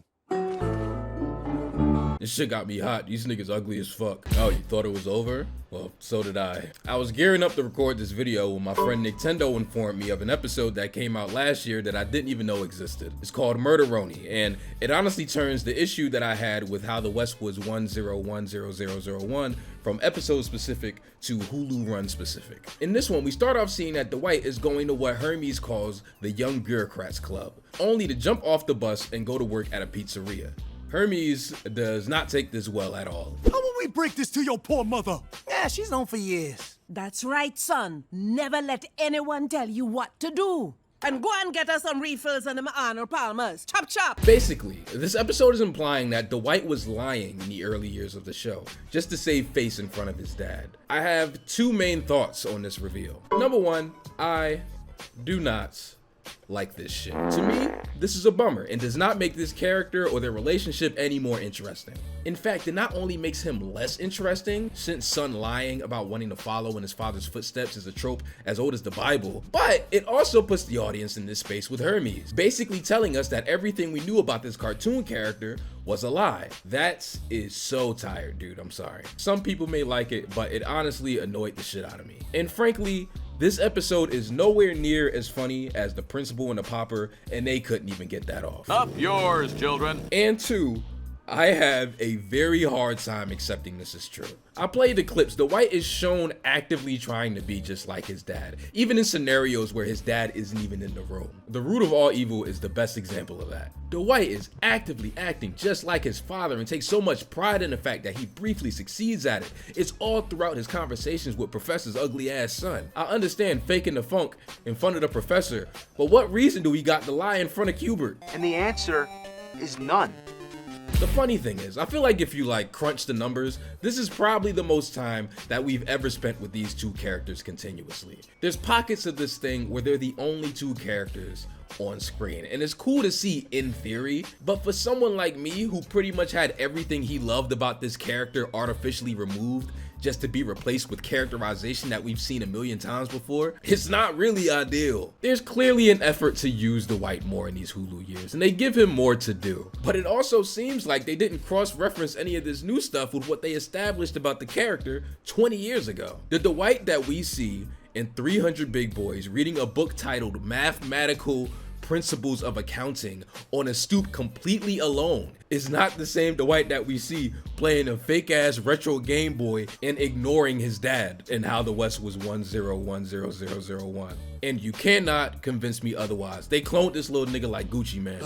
This shit got me hot. These niggas ugly as fuck. Oh, you thought it was over? Well, so did I. I was gearing up to record this video when my friend Nintendo informed me of an episode that came out last year that I didn't even know existed. It's called Murderoni, and it honestly turns the issue that I had with How the West Was 1010001 from episode specific to Hulu run specific. In this one, we start off seeing that Dwight is going to what Hermes calls the Young Bureaucrats Club, only to jump off the bus and go to work at a pizzeria. Hermes does not take this well at all. How will we break this to your poor mother? Yeah, she's known for years. That's right, son. Never let anyone tell you what to do. And go and get us some refills and them Arnold Palmers. Chop chop! Basically, this episode is implying that Dwight was lying in the early years of the show, just to save face in front of his dad. I have two main thoughts on this reveal. Number one, I do not like this shit. To me, this is a bummer and does not make this character or their relationship any more interesting. In fact, it not only makes him less interesting, since son lying about wanting to follow in his father's footsteps is a trope as old as the Bible, but it also puts the audience in this space with Hermes, basically telling us that everything we knew about this cartoon character was a lie. That is so tired, dude. I'm sorry. Some people may like it, but it honestly annoyed the shit out of me. And frankly, this episode is nowhere near as funny as the principal and the popper, and they couldn't even get that off. Up yours, children. And two, I have a very hard time accepting this is true. I played the clips. Dwight is shown actively trying to be just like his dad, even in scenarios where his dad isn't even in the room. The root of all evil is the best example of that. Dwight is actively acting just like his father and takes so much pride in the fact that he briefly succeeds at it. It's all throughout his conversations with Professor's ugly ass son. I understand faking the funk in front of the professor, but what reason do we got to lie in front of Cubert? And the answer is none. The funny thing is, I feel like if you crunch the numbers, this is probably the most time that we've ever spent with these two characters continuously. There's pockets of this thing where they're the only two characters on screen, and it's cool to see in theory, but for someone like me who pretty much had everything he loved about this character artificially removed, just to be replaced with characterization that we've seen a million times before, it's not really ideal. There's clearly an effort to use Dwight more in these Hulu years, and they give him more to do. But it also seems like they didn't cross-reference any of this new stuff with what they established about the character 20 years ago. The Dwight that we see in 300 Big Boys reading a book titled Mathematical Principles of Accounting on a stoop completely alone is not the same Dwight that we see playing a fake ass retro Game Boy and ignoring his dad and How the West Was 1010001. And you cannot convince me otherwise. They cloned this little nigga like Gucci Mane.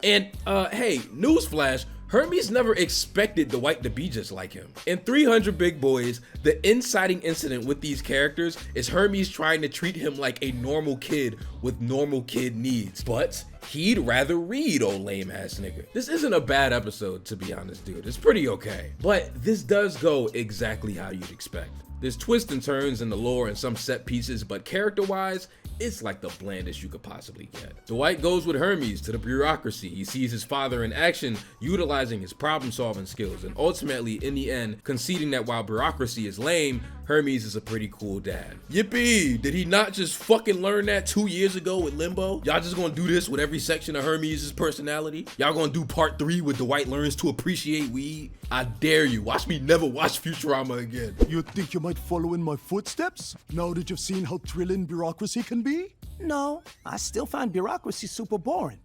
And hey, newsflash, Hermes never expected Dwight to be just like him. In 300 Big Boys, the inciting incident with these characters is Hermes trying to treat him like a normal kid with normal kid needs. But he'd rather read, old lame ass nigga. This isn't a bad episode, to be honest, dude. It's pretty okay. But this does go exactly how you'd expect. There's twists and turns in the lore and some set pieces, but character-wise, it's like the blandest you could possibly get. Dwight goes with Hermes to the bureaucracy. He sees his father in action, utilizing his problem-solving skills, and ultimately, in the end, conceding that while bureaucracy is lame, Hermes is a pretty cool dad. Yippee! Did he not just fucking learn that 2 years ago with Limbo? Y'all just gonna do this with every section of Hermes' personality? Y'all gonna do part 3 where Dwight learns to appreciate weed? I dare you. Watch me never watch Futurama again. You think you might follow in my footsteps now that you've seen how thrilling bureaucracy can be? No, I still find bureaucracy super boring.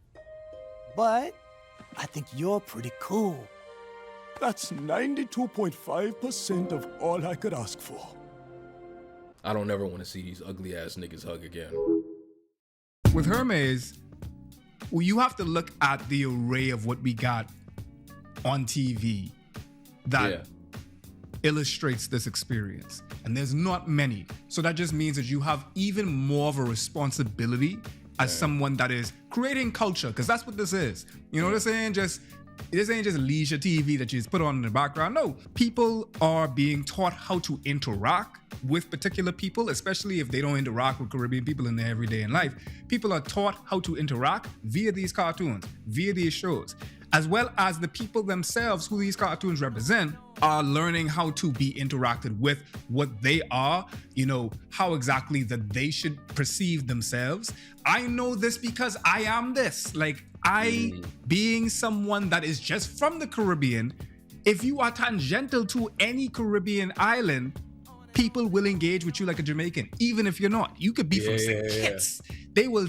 But I think you're pretty cool. That's 92.5% of all I could ask for. I don't ever want to see these ugly ass niggas hug again. With Hermes, well, you have to look at the array of what we got on TV that illustrates this experience. And there's not many. So that just means that you have even more of a responsibility as someone that is creating culture, because that's what this is. You know, this ain't just leisure TV that you just put on in the background. No, people are being taught how to interact with particular people, especially if they don't interact with Caribbean people in their everyday life. People are taught how to interact via these cartoons, via these shows, as well as the people themselves who these cartoons represent are learning how to be interacted with, what they are, you know, how exactly that they should perceive themselves. I know this because I am this. Like, being someone that is just from the Caribbean, if you are tangential to any Caribbean island, people will engage with you like a Jamaican, even if you're not. You could be from St. Kitts. They will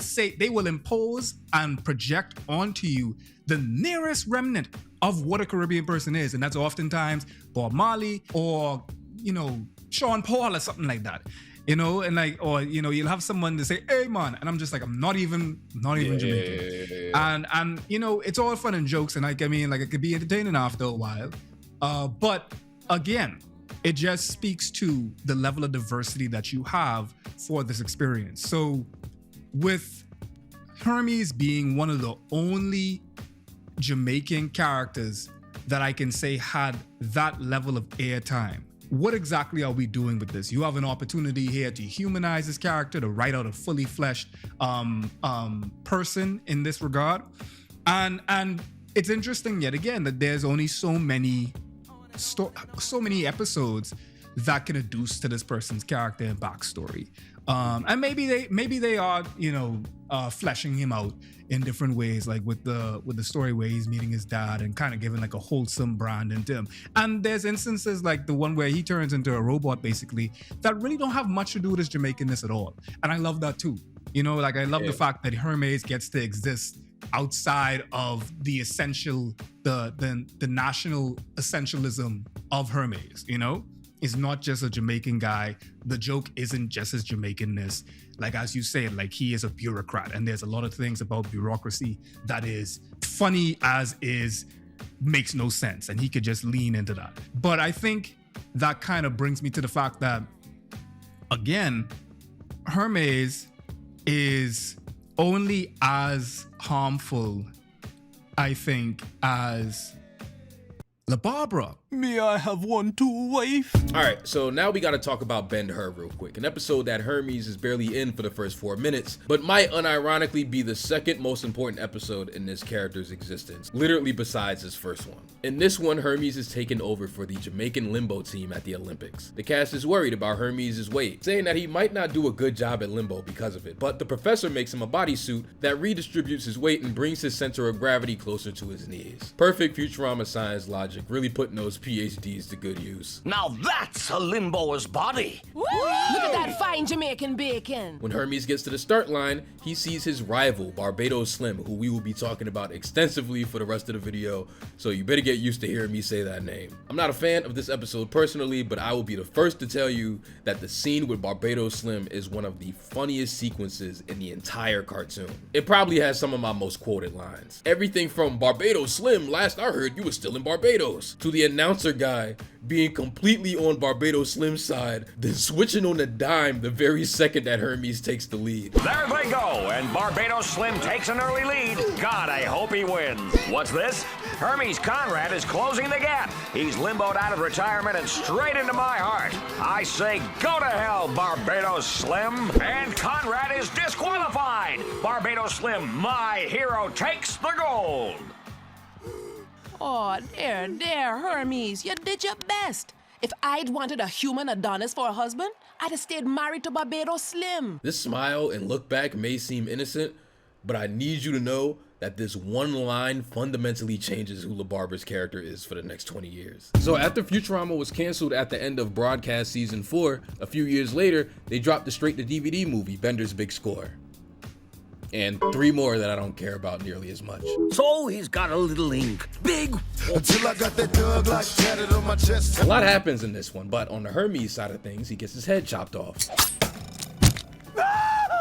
impose and project onto you the nearest remnant of what a Caribbean person is. And that's oftentimes Bob Marley or, you know, Sean Paul or something like that. You know, and like, or, you know, you'll have someone to say, hey man, and I'm just like, I'm not even Jamaican. And you know, it's all fun and jokes, and like, I mean, like, it could be entertaining after a while. But again, it just speaks to the level of diversity that you have for this experience. So with Hermes being one of the only Jamaican characters that I can say had that level of airtime, what exactly are we doing with this? You have an opportunity here to humanize this character, to write out a fully fleshed person in this regard. And it's interesting yet again that there's only so many episodes that can adduce to this person's character and backstory. And maybe they are, you know, fleshing him out in different ways, like with the story where he's meeting his dad and kind of giving like a wholesome brand into him. And there's instances like the one where he turns into a robot basically that really don't have much to do with his Jamaicanness at all. And I love that too. You know, like I love the fact that Hermes gets to exist outside of the essential, the national essentialism of Hermes, you know? Is not just a Jamaican guy. The joke isn't just his Jamaicanness. Like, as you said, like, he is a bureaucrat, and there's a lot of things about bureaucracy that is funny as is, makes no sense, and he could just lean into that. But I think that kind of brings me to the fact that, again, Hermes is only as harmful, I think, as La Barbara. May I have one too, wife? Alright, so now we gotta talk about Ben-Hur real quick. An episode that Hermes is barely in for the first 4 minutes, but might unironically be the second most important episode in this character's existence, literally besides his first one. In this one, Hermes is taken over for the Jamaican limbo team at the Olympics. The cast is worried about Hermes' weight, saying that he might not do a good job at limbo because of it, but the professor makes him a bodysuit that redistributes his weight and brings his center of gravity closer to his knees. Perfect Futurama science logic, really putting those PhDs to good use. Now that's a limbo's body. Woo! Look at that fine Jamaican bacon. When Hermes gets to the start line, he sees his rival, Barbados Slim, who we will be talking about extensively for the rest of the video, so you better get used to hearing me say that name. I'm not a fan of this episode personally, but I will be the first to tell you that the scene with Barbados Slim is one of the funniest sequences in the entire cartoon. It probably has some of my most quoted lines. Everything from "Barbados Slim, last I heard you were still in Barbados," to the announcer guy being completely on Barbados Slim's side, then switching on a dime the very second that Hermes takes the lead. There they go, and Barbados Slim takes an early lead. God, I hope he wins. What's this? Hermes Conrad is closing the gap. He's limboed out of retirement and straight into my heart. I say go to hell, Barbados Slim. And Conrad is disqualified. Barbados Slim, my hero, takes the gold. Oh, there, Hermes. You did your best. If I'd wanted a human Adonis for a husband, I'd have stayed married to Barbados Slim. This smile and look back may seem innocent, but I need you to know that this one line fundamentally changes who LaBarbara's character is for the next 20 years. So after Futurama was canceled at the end of broadcast season 4, a few years later, they dropped the straight-to-DVD movie, Bender's Big Score. And 3 more that I don't care about nearly as much. So he's got a little ink. Big. Until I got that dog like tatted on my chest. A lot happens in this one, but on the Hermes side of things, he gets his head chopped off.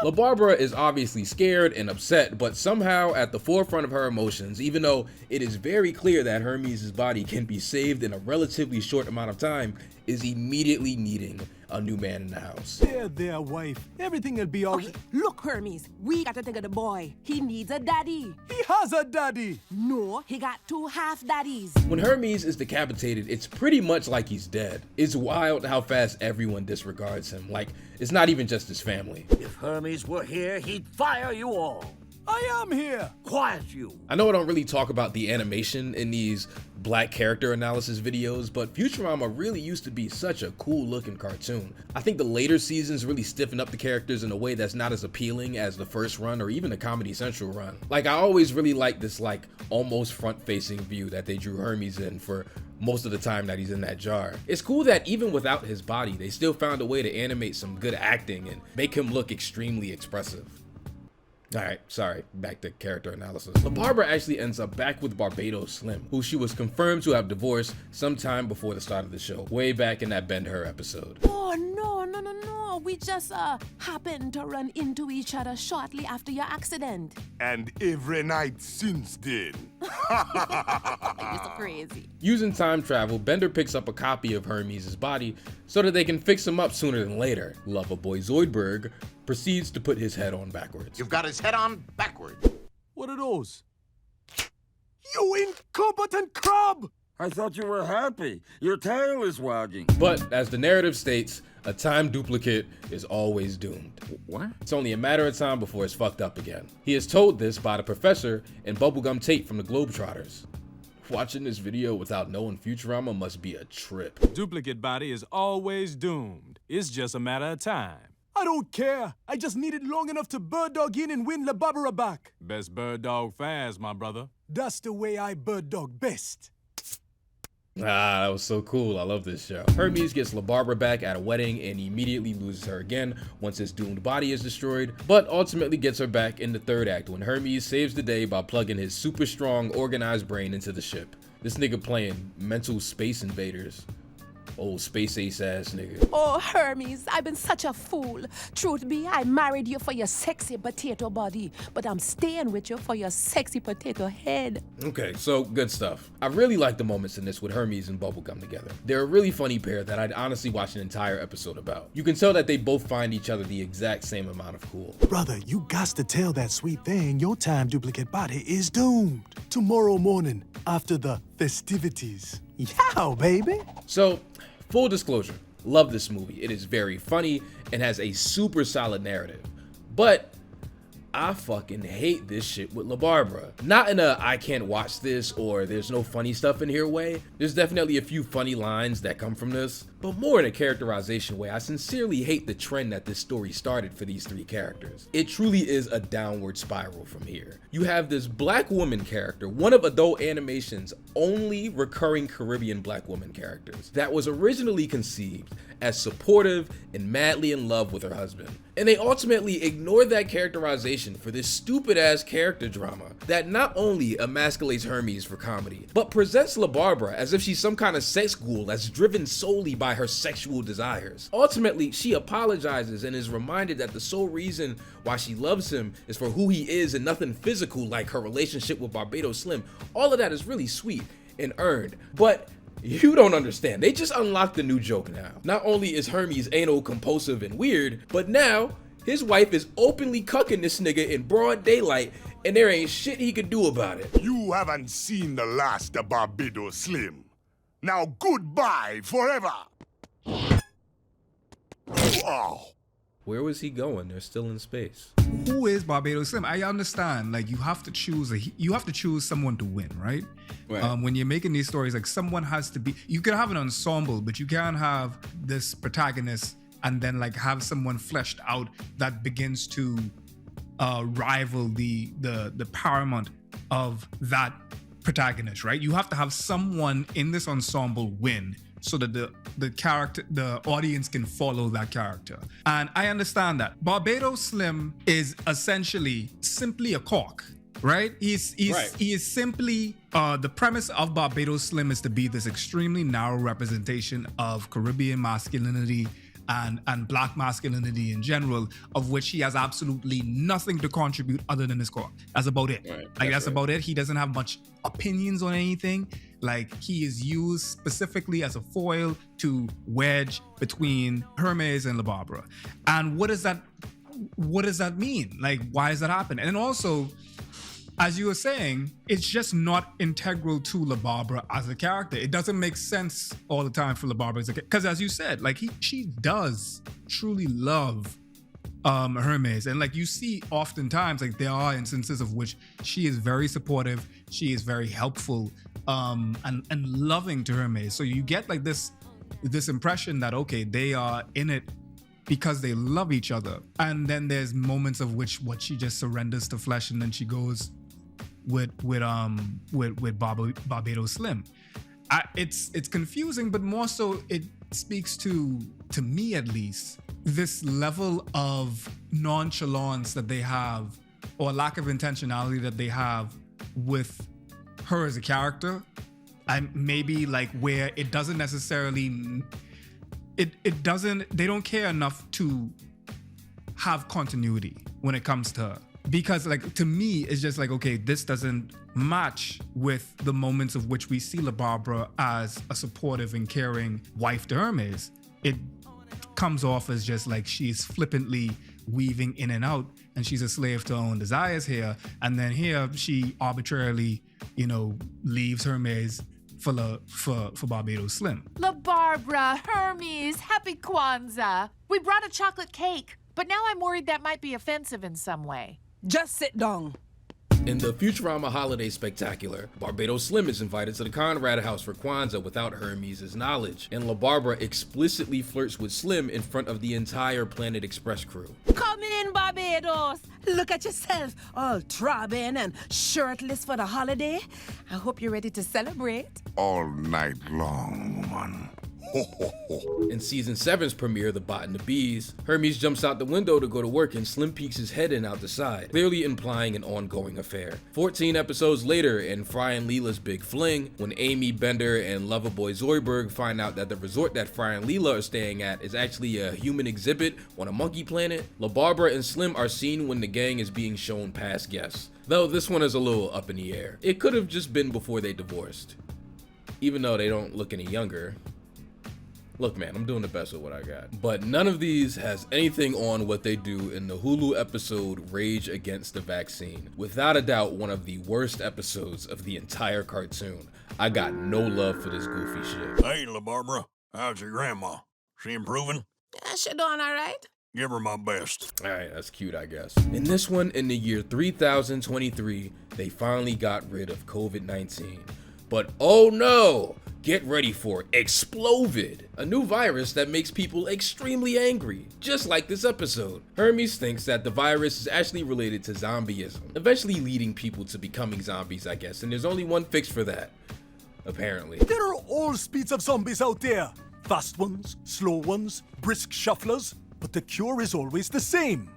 La Barbara is obviously scared and upset, but somehow at the forefront of her emotions, even though it is very clear that Hermes' body can be saved in a relatively short amount of time, is immediately needing a new man in the house. There, wife. Everything will be all right. Okay, look, Hermes, we got to think of the boy. He needs a daddy. He has a daddy. No, he got 2 half daddies. When Hermes is decapitated, it's pretty much like he's dead. It's wild how fast everyone disregards him. Like, it's not even just his family. If Hermes were here, he'd fire you all. I am here. Quiet you. I know I don't really talk about the animation in these black character analysis videos, but Futurama really used to be such a cool looking cartoon. I think the later seasons really stiffened up the characters in a way that's not as appealing as the first run or even the Comedy Central run. Like, I always really liked this like almost front facing view that they drew Hermes in for most of the time that he's in that jar. It's cool that even without his body, they still found a way to animate some good acting and make him look extremely expressive. Alright, sorry, back to character analysis. La Barbara actually ends up back with Barbados Slim, who she was confirmed to have divorced sometime before the start of the show, way back in that Ben-Hur episode. Oh, no. We just happened to run into each other shortly after your accident. And every night since then. You're so crazy. Using time travel, Bender picks up a copy of Hermes' body so that they can fix him up sooner than later. Loverboy Zoidberg proceeds to put his head on backwards. You've got his head on backward. What are those? You incompetent crab! I thought you were happy. Your tail is wagging. But as the narrative states, a time duplicate is always doomed. What? It's only a matter of time before it's fucked up again. He is told this by the professor and Bubblegum Tate from the Globetrotters. Watching this video without knowing Futurama must be a trip. Duplicate body is always doomed. It's just a matter of time. I don't care. I just need it long enough to bird dog in and win La Barbara back. Best bird dog fast, my brother. That's the way I bird dog best. Ah, that was so cool. I love this show. Hermes gets La Barbara back at a wedding and immediately loses her again once his doomed body is destroyed, but ultimately gets her back in the 3rd act when Hermes saves the day by plugging his super strong, organized brain into the ship. This nigga playing mental space invaders. Old space ace ass nigga. Oh, Hermes, I've been such a fool. Truth be, I married you for your sexy potato body, but I'm staying with you for your sexy potato head. Okay, so good stuff. I really like the moments in this with Hermes and Bubblegum together. They're a really funny pair that I'd honestly watch an entire episode about. You can tell that they both find each other the exact same amount of cool. Brother, you gots to tell that sweet thing your time duplicate body is doomed. Tomorrow morning, after the festivities. Yow, baby. So, full disclosure, love this movie. It is very funny and has a super solid narrative. But I fucking hate this shit with La Barbara. Not in a I can't watch this or there's no funny stuff in here way. There's definitely a few funny lines that come from this, but more in a characterization way. I sincerely hate the trend that this story started for these three characters. It truly is a downward spiral from here. You have this black woman character, one of adult animation's only recurring Caribbean black woman characters, that was originally conceived as supportive and madly in love with her husband. And they ultimately ignored that characterization for this stupid ass character drama that not only emasculates Hermes for comedy, but presents La Barbara as if she's some kind of sex ghoul that's driven solely by her sexual desires. Ultimately, she apologizes and is reminded that the sole reason why she loves him is for who he is and nothing physical like her relationship with Barbados Slim. All of that is really sweet and earned, but you don't understand. They just unlocked a new joke now. Not only is Hermes anal compulsive and weird, but now his wife is openly cucking this nigga in broad daylight and there ain't shit he could do about it. You haven't seen the last of Barbados Slim. Now goodbye forever. Oh. Where was he going? They're still in space. Who is Barbados Slim? I understand, like you have to choose someone to win, right? Right. When you're making these stories, like someone has to be. You can have an ensemble, but you can't have this protagonist and then like have someone fleshed out that begins to rival the paramount of that protagonist, right? You have to have someone in this ensemble win, so that the audience can follow that character. And I understand that. Barbados Slim is essentially simply a cock, right? He is simply, the premise of Barbados Slim is to be this extremely narrow representation of Caribbean masculinity and black masculinity in general, of which he has absolutely nothing to contribute other than his cock. That's about it. Right, that's about it. He doesn't have much opinions on anything. Like, he is used specifically as a foil to wedge between Hermes and La Barbara. And what does that mean? Like, why does that happen? And also, as you were saying, it's just not integral to La Barbara as a character. It doesn't make sense all the time for La Barbara as a character. Because as you said, like she does truly love Hermes. And like you see oftentimes, like there are instances of which she is very supportive, she is very helpful, and loving to Hermes. So you get like this impression that, okay, they are in it because they love each other. And then there's moments of which what she just surrenders to flesh and then she goes with Barbados Slim. It's confusing, but more so it speaks to me at least, this level of nonchalance that they have, or lack of intentionality that they have with her as a character, and maybe like where it doesn't necessarily, they don't care enough to have continuity when it comes to her. Because like, to me, it's just like, okay, this doesn't match with the moments of which we see La Barbara as a supportive and caring wife to Hermes. It comes off as just like she's flippantly weaving in and out and she's a slave to her own desires here. And then here she arbitrarily, leaves Hermes for Barbados Slim. La Barbara, Hermes, happy Kwanzaa. We brought a chocolate cake, but now I'm worried that might be offensive in some way. Just sit down. In the Futurama Holiday Spectacular, Barbados Slim is invited to the Conrad house for Kwanzaa without Hermes' knowledge, and La Barbara explicitly flirts with Slim in front of the entire Planet Express crew. Come in, Barbados. Look at yourself, all throbbing and shirtless for the holiday. I hope you're ready to celebrate. All night long, woman. In season 7's premiere, The Bot and the Bees, Hermes jumps out the window to go to work and Slim peeks his head in out the side, clearly implying an ongoing affair. 14 episodes later, in Fry and Leela's Big Fling, when Amy, Bender, and Loverboy Zoidberg find out that the resort that Fry and Leela are staying at is actually a human exhibit on a monkey planet, La Barbara and Slim are seen when the gang is being shown past guests. Though this one is a little up in the air. It could have just been before they divorced. Even though they don't look any younger. Look, man, I'm doing the best with what I got. But none of these has anything on what they do in the Hulu episode Rage Against the Vaccine. Without a doubt, one of the worst episodes of the entire cartoon. I got no love for this goofy shit. Hey, La Barbara, how's your grandma? She improving? Yeah, she doing all right. Give her my best. All right, that's cute, I guess. In this one, in the year 3023, they finally got rid of COVID-19. But oh no! Get ready for Explovid, a new virus that makes people extremely angry, just like this episode. Hermes thinks that the virus is actually related to zombieism, eventually leading people to becoming zombies, I guess, and there's only one fix for that, apparently. There are all speeds of zombies out there. Fast ones, slow ones, brisk shufflers. But the cure is always the same.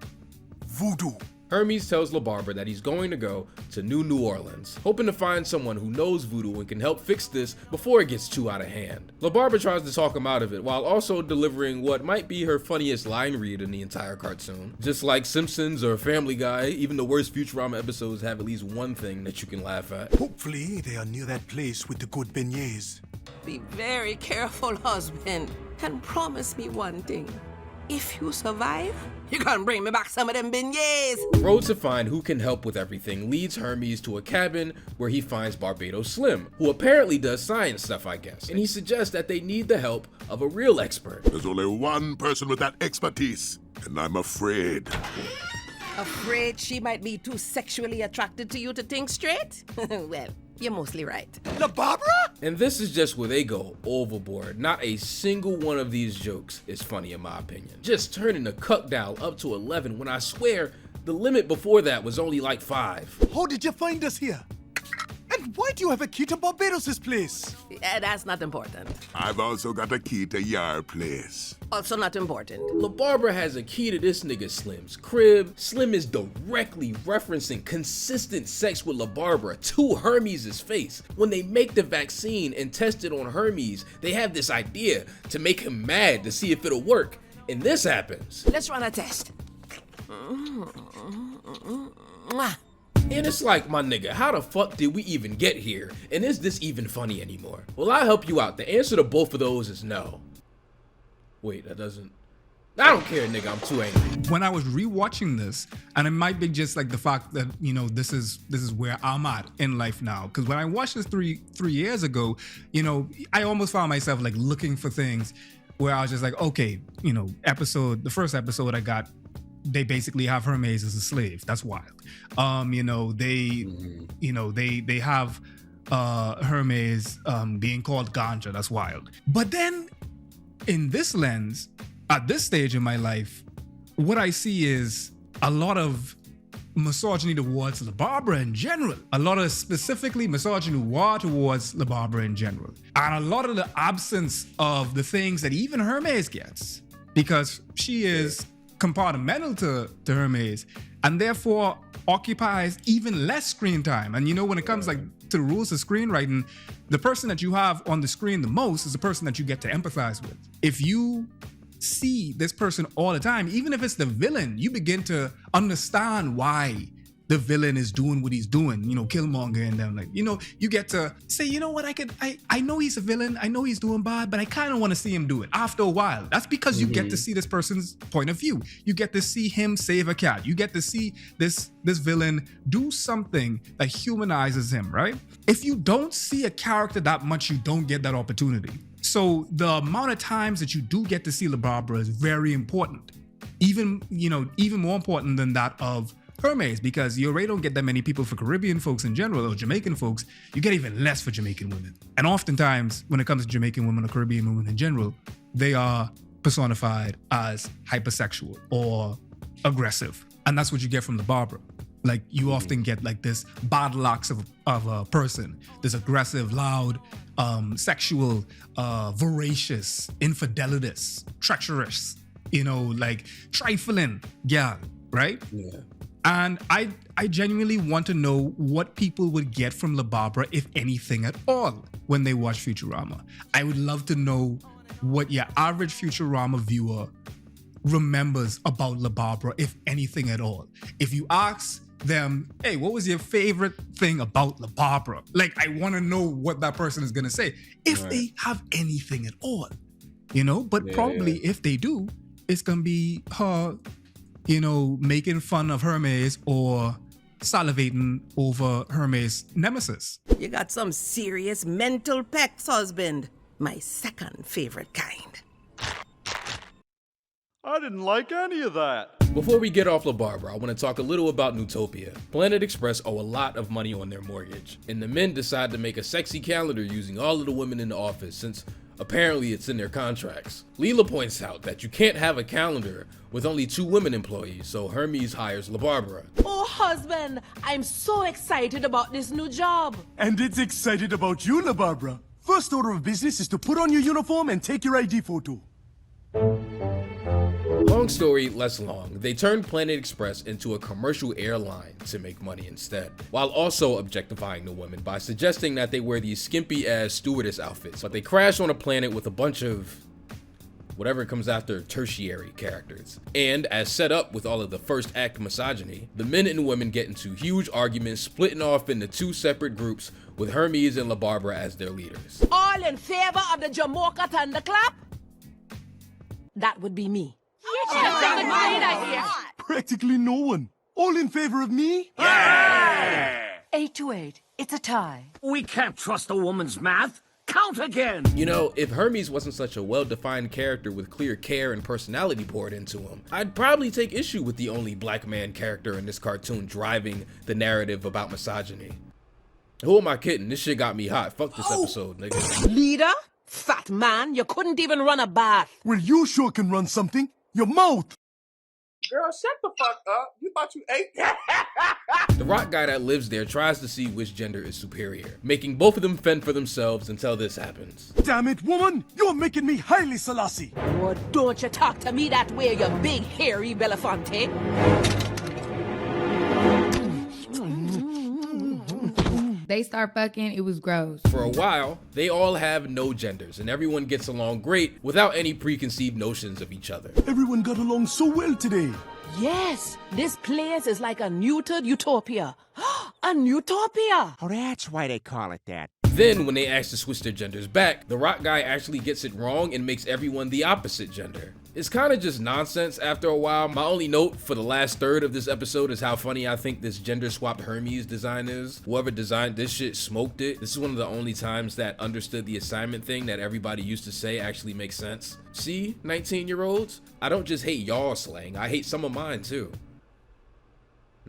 Voodoo. Hermes tells La Barbara that he's going to go to New Orleans, hoping to find someone who knows voodoo and can help fix this before it gets too out of hand. La Barbara tries to talk him out of it while also delivering what might be her funniest line read in the entire cartoon. Just like Simpsons or Family Guy, even the worst Futurama episodes have at least one thing that you can laugh at. Hopefully they are near that place with the good beignets. Be very careful, husband, and promise me one thing. If you survive, you gonna bring me back some of them beignets. Road to find who can help with everything leads Hermes to a cabin where he finds Barbados Slim, who apparently does science stuff, I guess, and he suggests that they need the help of a real expert. There's only one person with that expertise, and I'm afraid. Afraid she might be too sexually attracted to you to think straight? Well, you're mostly right. La Barbara? And this is just where they go overboard. Not a single one of these jokes is funny in my opinion. Just turning the cuck dial up to 11 when I swear the limit before that was only like 5. How did you find us here? And why do you have a key to Barbados' place? Yeah, that's not important. I've also got a key to your place. Also not important. La Barbara has a key to this nigga Slim's crib. Slim is directly referencing consistent sex with La Barbara to Hermes' face. When they make the vaccine and test it on Hermes, they have this idea to make him mad to see if it'll work. And this happens. Let's run a test. And it's like, my nigga, how the fuck did we even get here? And is this even funny anymore? Well, I'll help you out. The answer to both of those is no. Wait, that doesn't... I don't care, nigga. I'm too angry. When I was rewatching this, and it might be just like the fact that, you know, this is where I'm at in life now. Because when I watched this three years ago, you know, I almost found myself like looking for things where I was just like, okay, you know, the first episode I got, they basically have Hermes as a slave. That's wild. You know, they have Hermes being called ganja. That's wild. But then in this lens, at this stage in my life, what I see is a lot of misogyny towards La Barbara in general. A lot of specifically misogyny towards La Barbara in general. And a lot of the absence of the things that even Hermes gets. Because she is compartmental to Hermes and therefore occupies even less screen time. And you know, when it comes like to the rules of screenwriting, the person that you have on the screen the most is the person that you get to empathize with. If you see this person all the time, even if it's the villain, you begin to understand why the villain is doing what he's doing, you know, Killmonger and them. Like, you know, you get to say, you know what, I know he's a villain, I know he's doing bad, but I kind of want to see him do it after a while. That's because you get to see this person's point of view. You get to see him save a cat. You get to see this villain do something that humanizes him, right? If you don't see a character that much, you don't get that opportunity. So the amount of times that you do get to see La Barbara is very important. Even more important than that of Hermes, because you already don't get that many people for Caribbean folks in general, or Jamaican folks. You get even less for Jamaican women. And oftentimes, when it comes to Jamaican women or Caribbean women in general, they are personified as hypersexual or aggressive. And that's what you get from La Barbara. Like, you often get like this battle axe of a person, this aggressive, loud, sexual, voracious, infidelitous, treacherous, you know, like trifling gal, right? Yeah. And I genuinely want to know what people would get from La Barbara, if anything at all, when they watch Futurama. I would love to know what your average Futurama viewer remembers about La Barbara, if anything at all. If you ask them, hey, what was your favorite thing about La Barbara? Like, I want to know what that person is going to say, if they have anything at all. you know. But Yeah. probably if they do, it's gonna be her, you know, making fun of Hermes or salivating over Hermes' nemesis. You got some serious mental pecs, husband. My second favorite kind. I didn't like any of that. Before we get off La Barbara, I want to talk a little about Neutopia. Planet Express owe a lot of money on their mortgage, and the men decide to make a sexy calendar using all of the women in the office since apparently it's in their contracts. Leela points out that you can't have a calendar with only 2 women employees, so Hermes hires La Barbara. Oh, husband, I'm so excited about this new job. And it's excited about you, La Barbara. First order of business is to put on your uniform and take your ID photo. Long story less long, they turned Planet Express into a commercial airline to make money instead, while also objectifying the women by suggesting that they wear these skimpy ass stewardess outfits, but they crash on a planet with a bunch of whatever comes after tertiary characters. And as set up with all of the first act misogyny, the men and women get into huge arguments, splitting off into 2 separate groups with Hermes and La Barbara as their leaders. All in favor of the Jamaica Thunderclap? That would be me. Practically no one. All in favor of me? 8-8. It's a tie. We can't trust a woman's math. Count again. You know, if Hermes wasn't such a well-defined character with clear care and personality poured into him, I'd probably take issue with the only black man character in this cartoon driving the narrative about misogyny. Who am I kidding? This shit got me hot. Fuck this episode, nigga. Leader? Fat man, you couldn't even run a bath. Well, you sure can run something. Your mouth. Girl, shut the fuck up. You thought you ate that? The rock guy that lives there tries to see which gender is superior, making both of them fend for themselves until this happens. Damn it, woman! You're making me highly Selassie. Oh, don't you talk to me that way, you big hairy Belafonte. They start fucking, it was gross. For a while, they all have no genders, and everyone gets along great without any preconceived notions of each other. Everyone got along so well today. Yes, this place is like a neutered utopia. A neutopia! Oh, that's why they call it that. Then, when they ask to switch their genders back, the rock guy actually gets it wrong and makes everyone the opposite gender. It's kind of just nonsense after a while. My only note for the last third of this episode is how funny I think this gender-swapped Hermes design is. Whoever designed this shit smoked it. This is one of the only times that understood the assignment thing that everybody used to say actually makes sense. See, 19-year-olds? I don't just hate y'all slang, I hate some of mine too.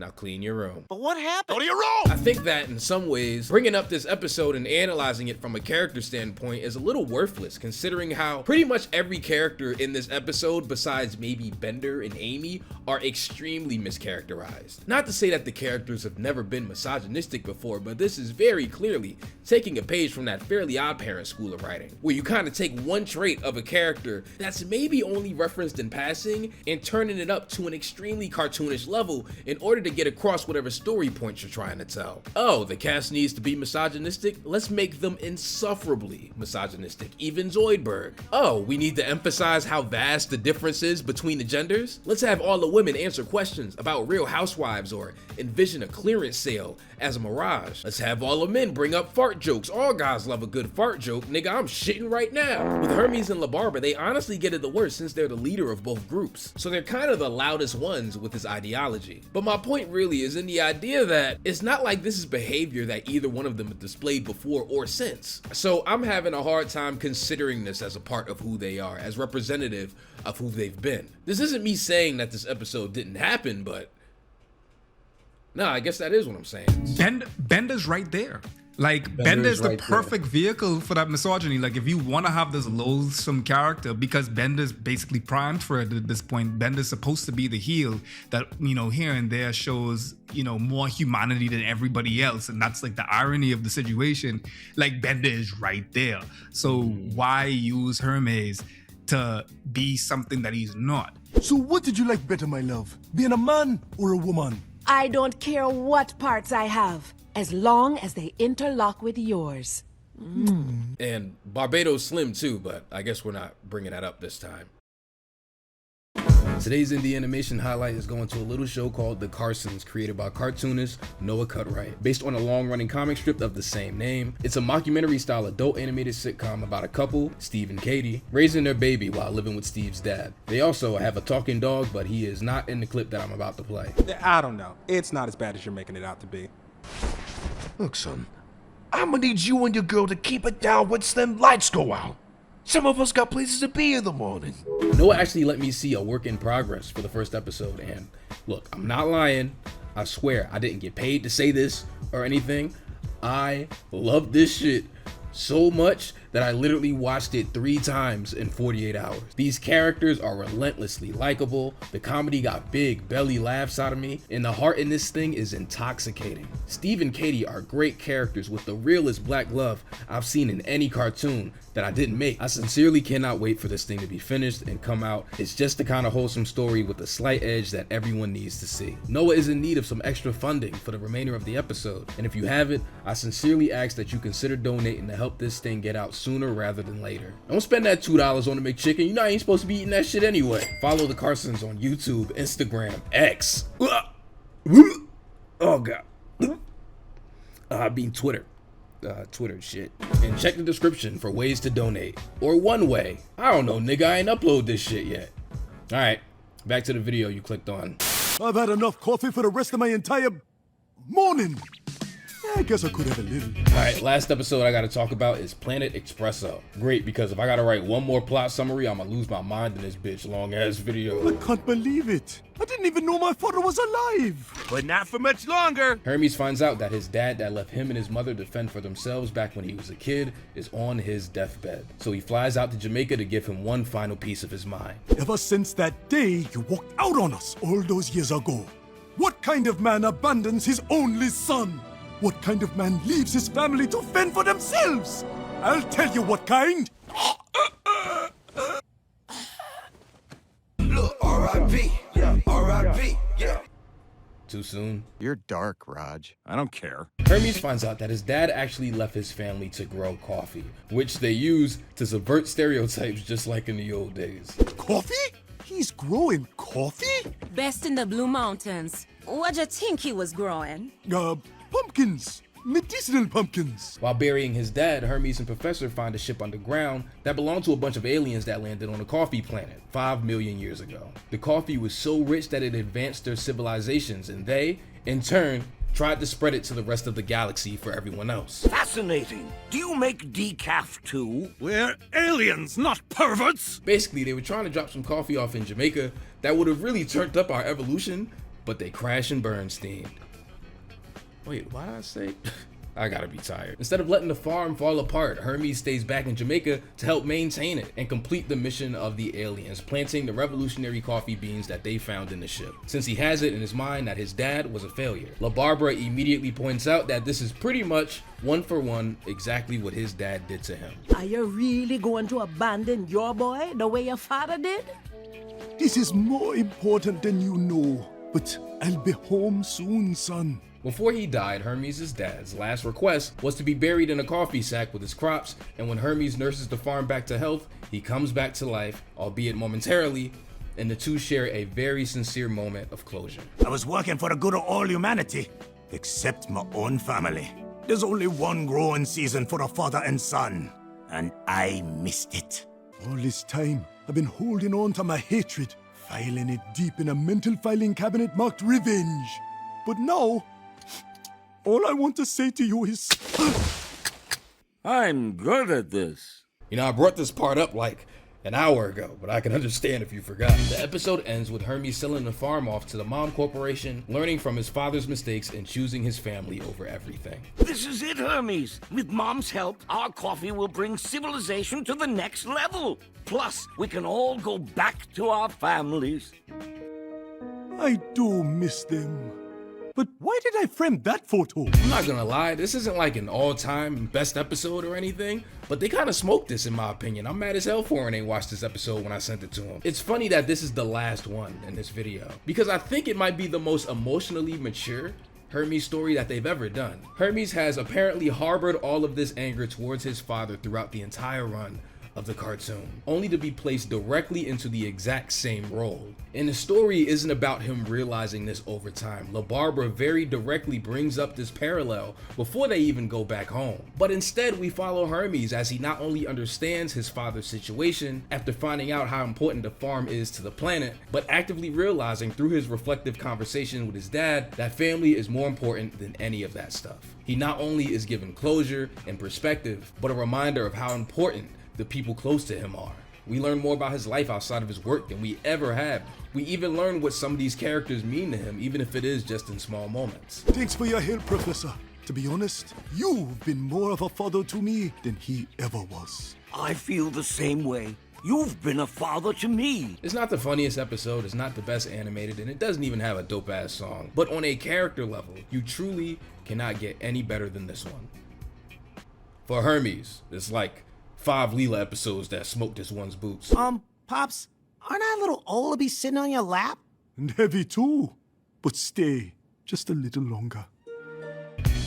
Now clean your room. But what happened? Go to your room! I think that in some ways, bringing up this episode and analyzing it from a character standpoint is a little worthless, considering how pretty much every character in this episode, besides maybe Bender and Amy, are extremely mischaracterized. Not to say that the characters have never been misogynistic before, but this is very clearly taking a page from that Fairly Odd Parents school of writing, where you kind of take one trait of a character that's maybe only referenced in passing and turning it up to an extremely cartoonish level in order to get across whatever story point you're trying to tell. Oh, the cast needs to be misogynistic? Let's make them insufferably misogynistic, even Zoidberg. Oh, we need to emphasize how vast the difference is between the genders? Let's have all the women answer questions about Real Housewives or envision a clearance sale as a mirage. Let's have all the men bring up fart jokes. All guys love a good fart joke. Nigga, I'm shitting right now. With Hermes and La Barbara, they honestly get it the worst since they're the leader of both groups. So they're kind of the loudest ones with this ideology. But my point really is in the idea that it's not like this is behavior that either one of them have displayed before or since. So I'm having a hard time considering this as a part of who they are, as representative of who they've been. This isn't me saying that this episode didn't happen, but no, I guess that is what I'm saying. Bender's right there. Like, Bender's the perfect vehicle for that misogyny. Like, if you want to have this loathsome character, because Bender's basically primed for it at this point, Bender's supposed to be the heel that, you know, here and there shows, you know, more humanity than everybody else. And that's like the irony of the situation. Like, Bender is right there. So why use Hermes to be something that he's not? So what did you like better, my love? Being a man or a woman? I don't care what parts I have, as long as they interlock with yours. And Barbados Slim too, but I guess we're not bringing that up this time. Today's indie animation highlight is going to a little show called The CARSONS, created by cartoonist Noah Cutright, based on a long-running comic strip of the same name. It's a mockumentary-style adult animated sitcom about a couple, Steve and Katie, raising their baby while living with Steve's dad. They also have a talking dog, but he is not in the clip that I'm about to play. I don't know. It's not as bad as you're making it out to be. Look, son, I'ma need you and your girl to keep it down once them lights go out. Some of us got places to be in the morning. Noah actually let me see a work in progress for the first episode, and look, I'm not lying. I swear I didn't get paid to say this or anything. I love this shit so much that I literally watched it 3 times in 48 hours. These characters are relentlessly likable. The comedy got big belly laughs out of me, and the heart in this thing is intoxicating. Steve and Katie are great characters with the realest black love I've seen in any cartoon that I didn't make. I sincerely cannot wait for this thing to be finished and come out. It's just the kind of wholesome story with a slight edge that everyone needs to see. Noah is in need of some extra funding for the remainder of the episode, and if you have it, I sincerely ask that you consider donating to help this thing get out sooner rather than later. Don't spend that $2 on the McChicken. You know I ain't supposed to be eating that shit anyway. Follow the Carsons on YouTube, Instagram, X. Oh god. I mean Twitter. Twitter shit. And check the description for ways to donate. Or one way. I don't know, nigga, I ain't upload this shit yet. Alright, back to the video you clicked on. I've had enough coffee for the rest of my entire morning. I guess I could have a little. Alright, last episode I gotta talk about is Planet Expresso. Great, because if I gotta write one more plot summary, I'ma lose my mind in this bitch long ass video. I can't believe it. I didn't even know my father was alive. But not for much longer. Hermes finds out that his dad that left him and his mother to fend for themselves back when he was a kid is on his deathbed. So he flies out to Jamaica to give him one final piece of his mind. Ever since that day you walked out on us all those years ago, what kind of man abandons his only son? What kind of man leaves his family to fend for themselves? I'll tell you what kind. Look, R.I.P. R.I.P. Yeah. Too soon? You're dark, Raj. I don't care. Hermes finds out that his dad actually left his family to grow coffee, which they use to subvert stereotypes just like in the old days. Coffee? He's growing coffee? Best in the Blue Mountains. What'd you think he was growing? Pumpkins. Medicinal pumpkins. While burying his dad, Hermes and Professor find a ship underground that belonged to a bunch of aliens that landed on a coffee planet 5 million years ago. The coffee was so rich that it advanced their civilizations, and they, in turn, tried to spread it to the rest of the galaxy for everyone else. Fascinating. Do you make decaf too? We're aliens, not perverts. Basically, they were trying to drop some coffee off in Jamaica that would have really turned up our evolution, but they crash and burn steamed. Wait, why did I say? I gotta be tired. Instead of letting the farm fall apart, Hermes stays back in Jamaica to help maintain it and complete the mission of the aliens, planting the revolutionary coffee beans that they found in the ship. Since he has it in his mind that his dad was a failure, La Barbara immediately points out that this is pretty much one for one exactly what his dad did to him. Are you really going to abandon your boy the way your father did? This is more important than you know, but I'll be home soon, son. Before he died, Hermes' dad's last request was to be buried in a coffee sack with his crops, and when Hermes nurses the farm back to health, he comes back to life, albeit momentarily, and the two share a very sincere moment of closure. I was working for the good of all humanity, except my own family. There's only one growing season for a father and son, and I missed it. All this time, I've been holding on to my hatred, filing it deep in a mental filing cabinet marked revenge. But now, all I want to say to you is... I'm good at this. You know, I brought this part up like an hour ago, but I can understand if you forgot. The episode ends with Hermes selling the farm off to the Mom Corporation, learning from his father's mistakes and choosing his family over everything. This is it, Hermes. With Mom's help, our coffee will bring civilization to the next level. Plus, we can all go back to our families. I do miss them. But why did I frame that photo? I'm not gonna lie, this isn't like an all-time best episode or anything, but they kind of smoked this in my opinion. I'm mad as hell Foreign ain't watched this episode when I sent it to him. It's funny that this is the last one in this video, because I think it might be the most emotionally mature Hermes story that they've ever done. Hermes has apparently harbored all of this anger towards his father throughout the entire run of the cartoon, only to be placed directly into the exact same role. And the story isn't about him realizing this over time. LaBarbera very directly brings up this parallel before they even go back home. But instead we follow Hermes as he not only understands his father's situation after finding out how important the farm is to the planet, but actively realizing through his reflective conversation with his dad that family is more important than any of that stuff. He not only is given closure and perspective, but a reminder of how important the people close to him are. We learn more about his life outside of his work than we ever have. We even learn what some of these characters mean to him, even if it is just in small moments. Thanks for your help, Professor. To be honest, you've been more of a father to me than he ever was. I feel the same way. You've been a father to me. It's not the funniest episode, it's not the best animated, and it doesn't even have a dope ass song. But on a character level, you truly cannot get any better than this one. For Hermes, it's like 5 Leela episodes that smoked this one's boots. Pops, aren't I a little old to be sitting on your lap? And heavy too. But stay just a little longer.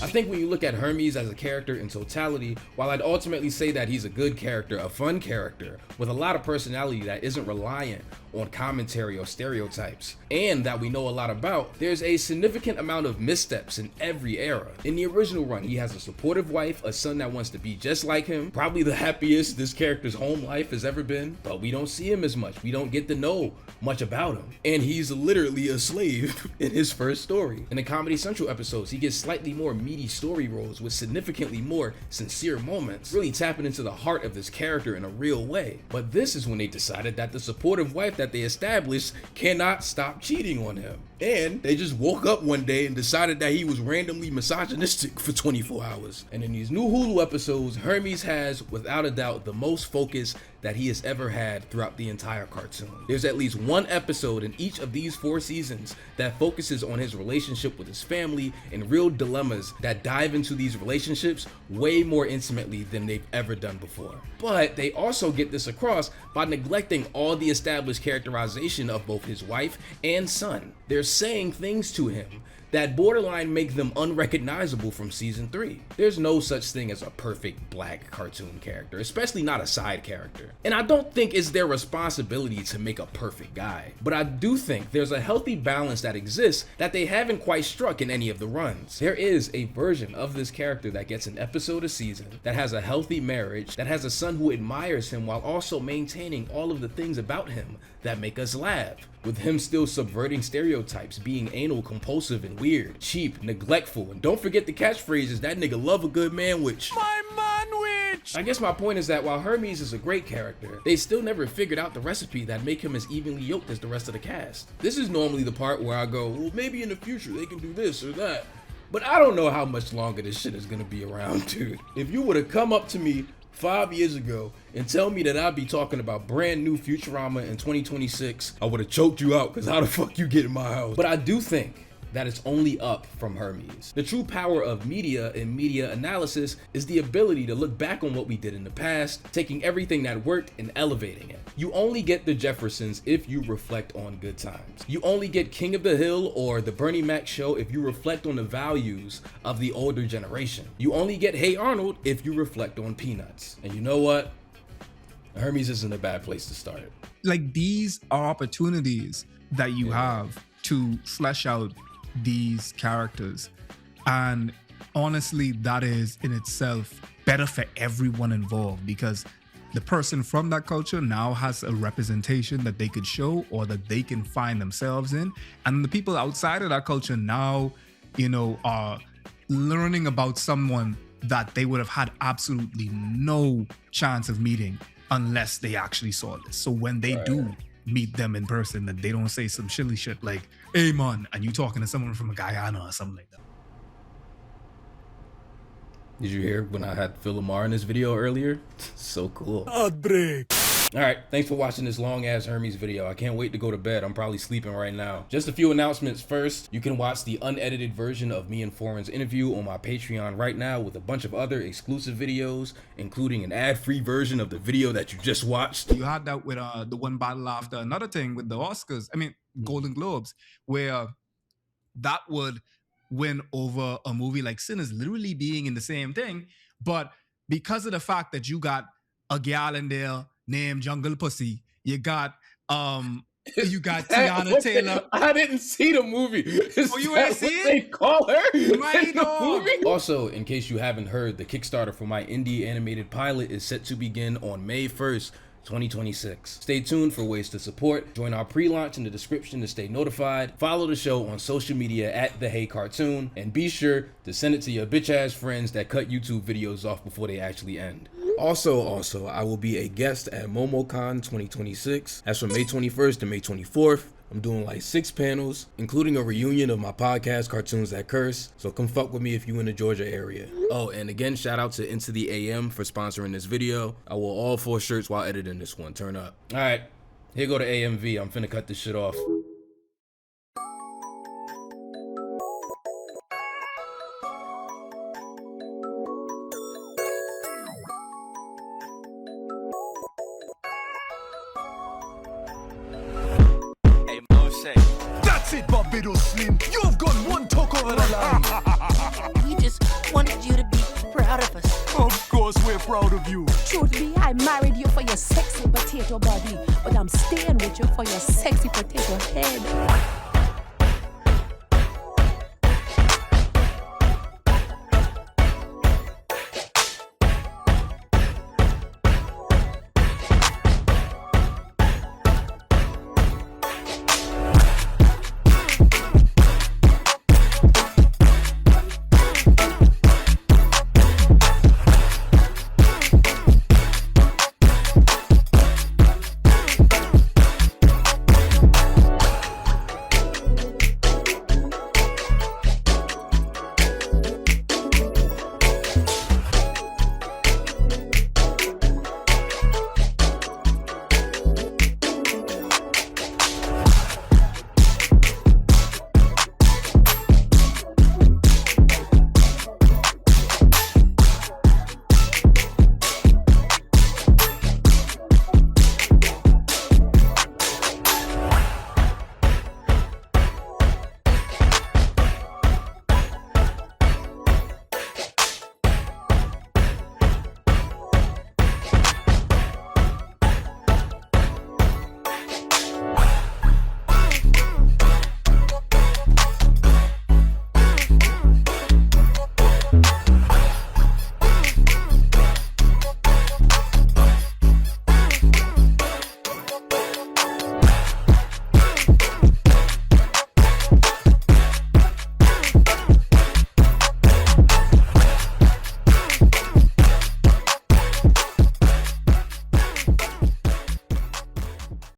I think when you look at Hermes as a character in totality, while I'd ultimately say that he's a good character, a fun character, with a lot of personality that isn't reliant on commentary or stereotypes, and that we know a lot about, there's a significant amount of missteps in every era. In the original run, he has a supportive wife, a son that wants to be just like him, probably the happiest this character's home life has ever been, but we don't see him as much. We don't get to know much about him. And he's literally a slave in his first story. In the Comedy Central episodes, he gets slightly more meaty story roles with significantly more sincere moments, really tapping into the heart of this character in a real way. But this is when they decided that the supportive wife that they established cannot stop cheating on him. And they just woke up one day and decided that he was randomly misogynistic for 24 hours. And in these new Hulu episodes, Hermes has, without a doubt, the most focus that he has ever had throughout the entire cartoon. There's at least one episode in each of these 4 seasons that focuses on his relationship with his family and real dilemmas that dive into these relationships way more intimately than they've ever done before. But they also get this across by neglecting all the established characterization of both his wife and son. They're saying things to him that borderline make them unrecognizable from season 3. There's no such thing as a perfect black cartoon character, especially not a side character. And I don't think it's their responsibility to make a perfect guy, but I do think there's a healthy balance that exists that they haven't quite struck in any of the runs. There is a version of this character that gets an episode a season, that has a healthy marriage, that has a son who admires him while also maintaining all of the things about him that make us laugh, with him still subverting stereotypes, being anal, compulsive, and weird, cheap, neglectful, and don't forget the catchphrases, that nigga love a good manwich. My manwich! I guess my point is that while Hermes is a great character, they still never figured out the recipe that make him as evenly yoked as the rest of the cast. This is normally the part where I go, well, maybe in the future they can do this or that, but I don't know how much longer this shit is gonna be around, dude. If you would've come up to me 5 years ago and tell me that I'd be talking about brand new Futurama in 2026, I would have choked you out, because how the fuck you get in my house? But I do think that it's only up from Hermes. The true power of media and media analysis is the ability to look back on what we did in the past, taking everything that worked and elevating it. You only get the Jeffersons if you reflect on good times. You only get King of the Hill or the Bernie Mac show if you reflect on the values of the older generation. You only get Hey Arnold if you reflect on Peanuts. And you know what? Hermes isn't a bad place to start. Like, these are opportunities that you have to flesh out these characters, and honestly that is in itself better for everyone involved, because the person from that culture now has a representation that they could show or that they can find themselves in, and the people outside of that culture now, you know, are learning about someone that they would have had absolutely no chance of meeting unless they actually saw this. So when they do meet them in person, that they don't say some shilly shit like, hey man, and you talking to someone from Guyana or something like that. Did you hear when I had Phil Lamar in this video earlier? So cool. Outbreak. All right, thanks for watching this long ass Hermes video. I can't wait to go to bed. I'm probably sleeping right now. Just a few announcements first. You can watch the unedited version of me and Foreign's interview on my Patreon right now with a bunch of other exclusive videos, including an ad-free version of the video that you just watched. You had that with the one battle after another thing with the Oscars, I mean Golden Globes, where that would win over a movie like Sinners literally being in the same thing, but because of the fact that you got a gal in there named Jungle Pussy. You got Tiana Taylor. I didn't see the movie. Oh, you ain't see it? They call her My in the dog. movie? Also, in case you haven't heard, the Kickstarter for my indie animated pilot is set to begin on May 1st, 2026. Stay tuned for ways to support. Join our pre-launch in the description to stay notified. Follow the show on social media at The Hey Cartoon, and be sure to send it to your bitch-ass friends that cut YouTube videos off before they actually end. Also, I will be a guest at MomoCon 2026. That's from May 21st to May 24th. I'm doing like 6 panels, including a reunion of my podcast, Cartoons That Curse. So come fuck with me if you in the Georgia area. Oh, and again, shout out to Into the AM for sponsoring this video. I wore all 4 shirts while editing this one. Turn up. All right, here go to AMV. I'm finna cut this shit off. That's it, Barbados Slim. You've gone one talk over the line. We just wanted you to be proud of us. Of course, we're proud of you. Truth be, I married you for your sexy potato body, but I'm staying with you for your sexy potato head.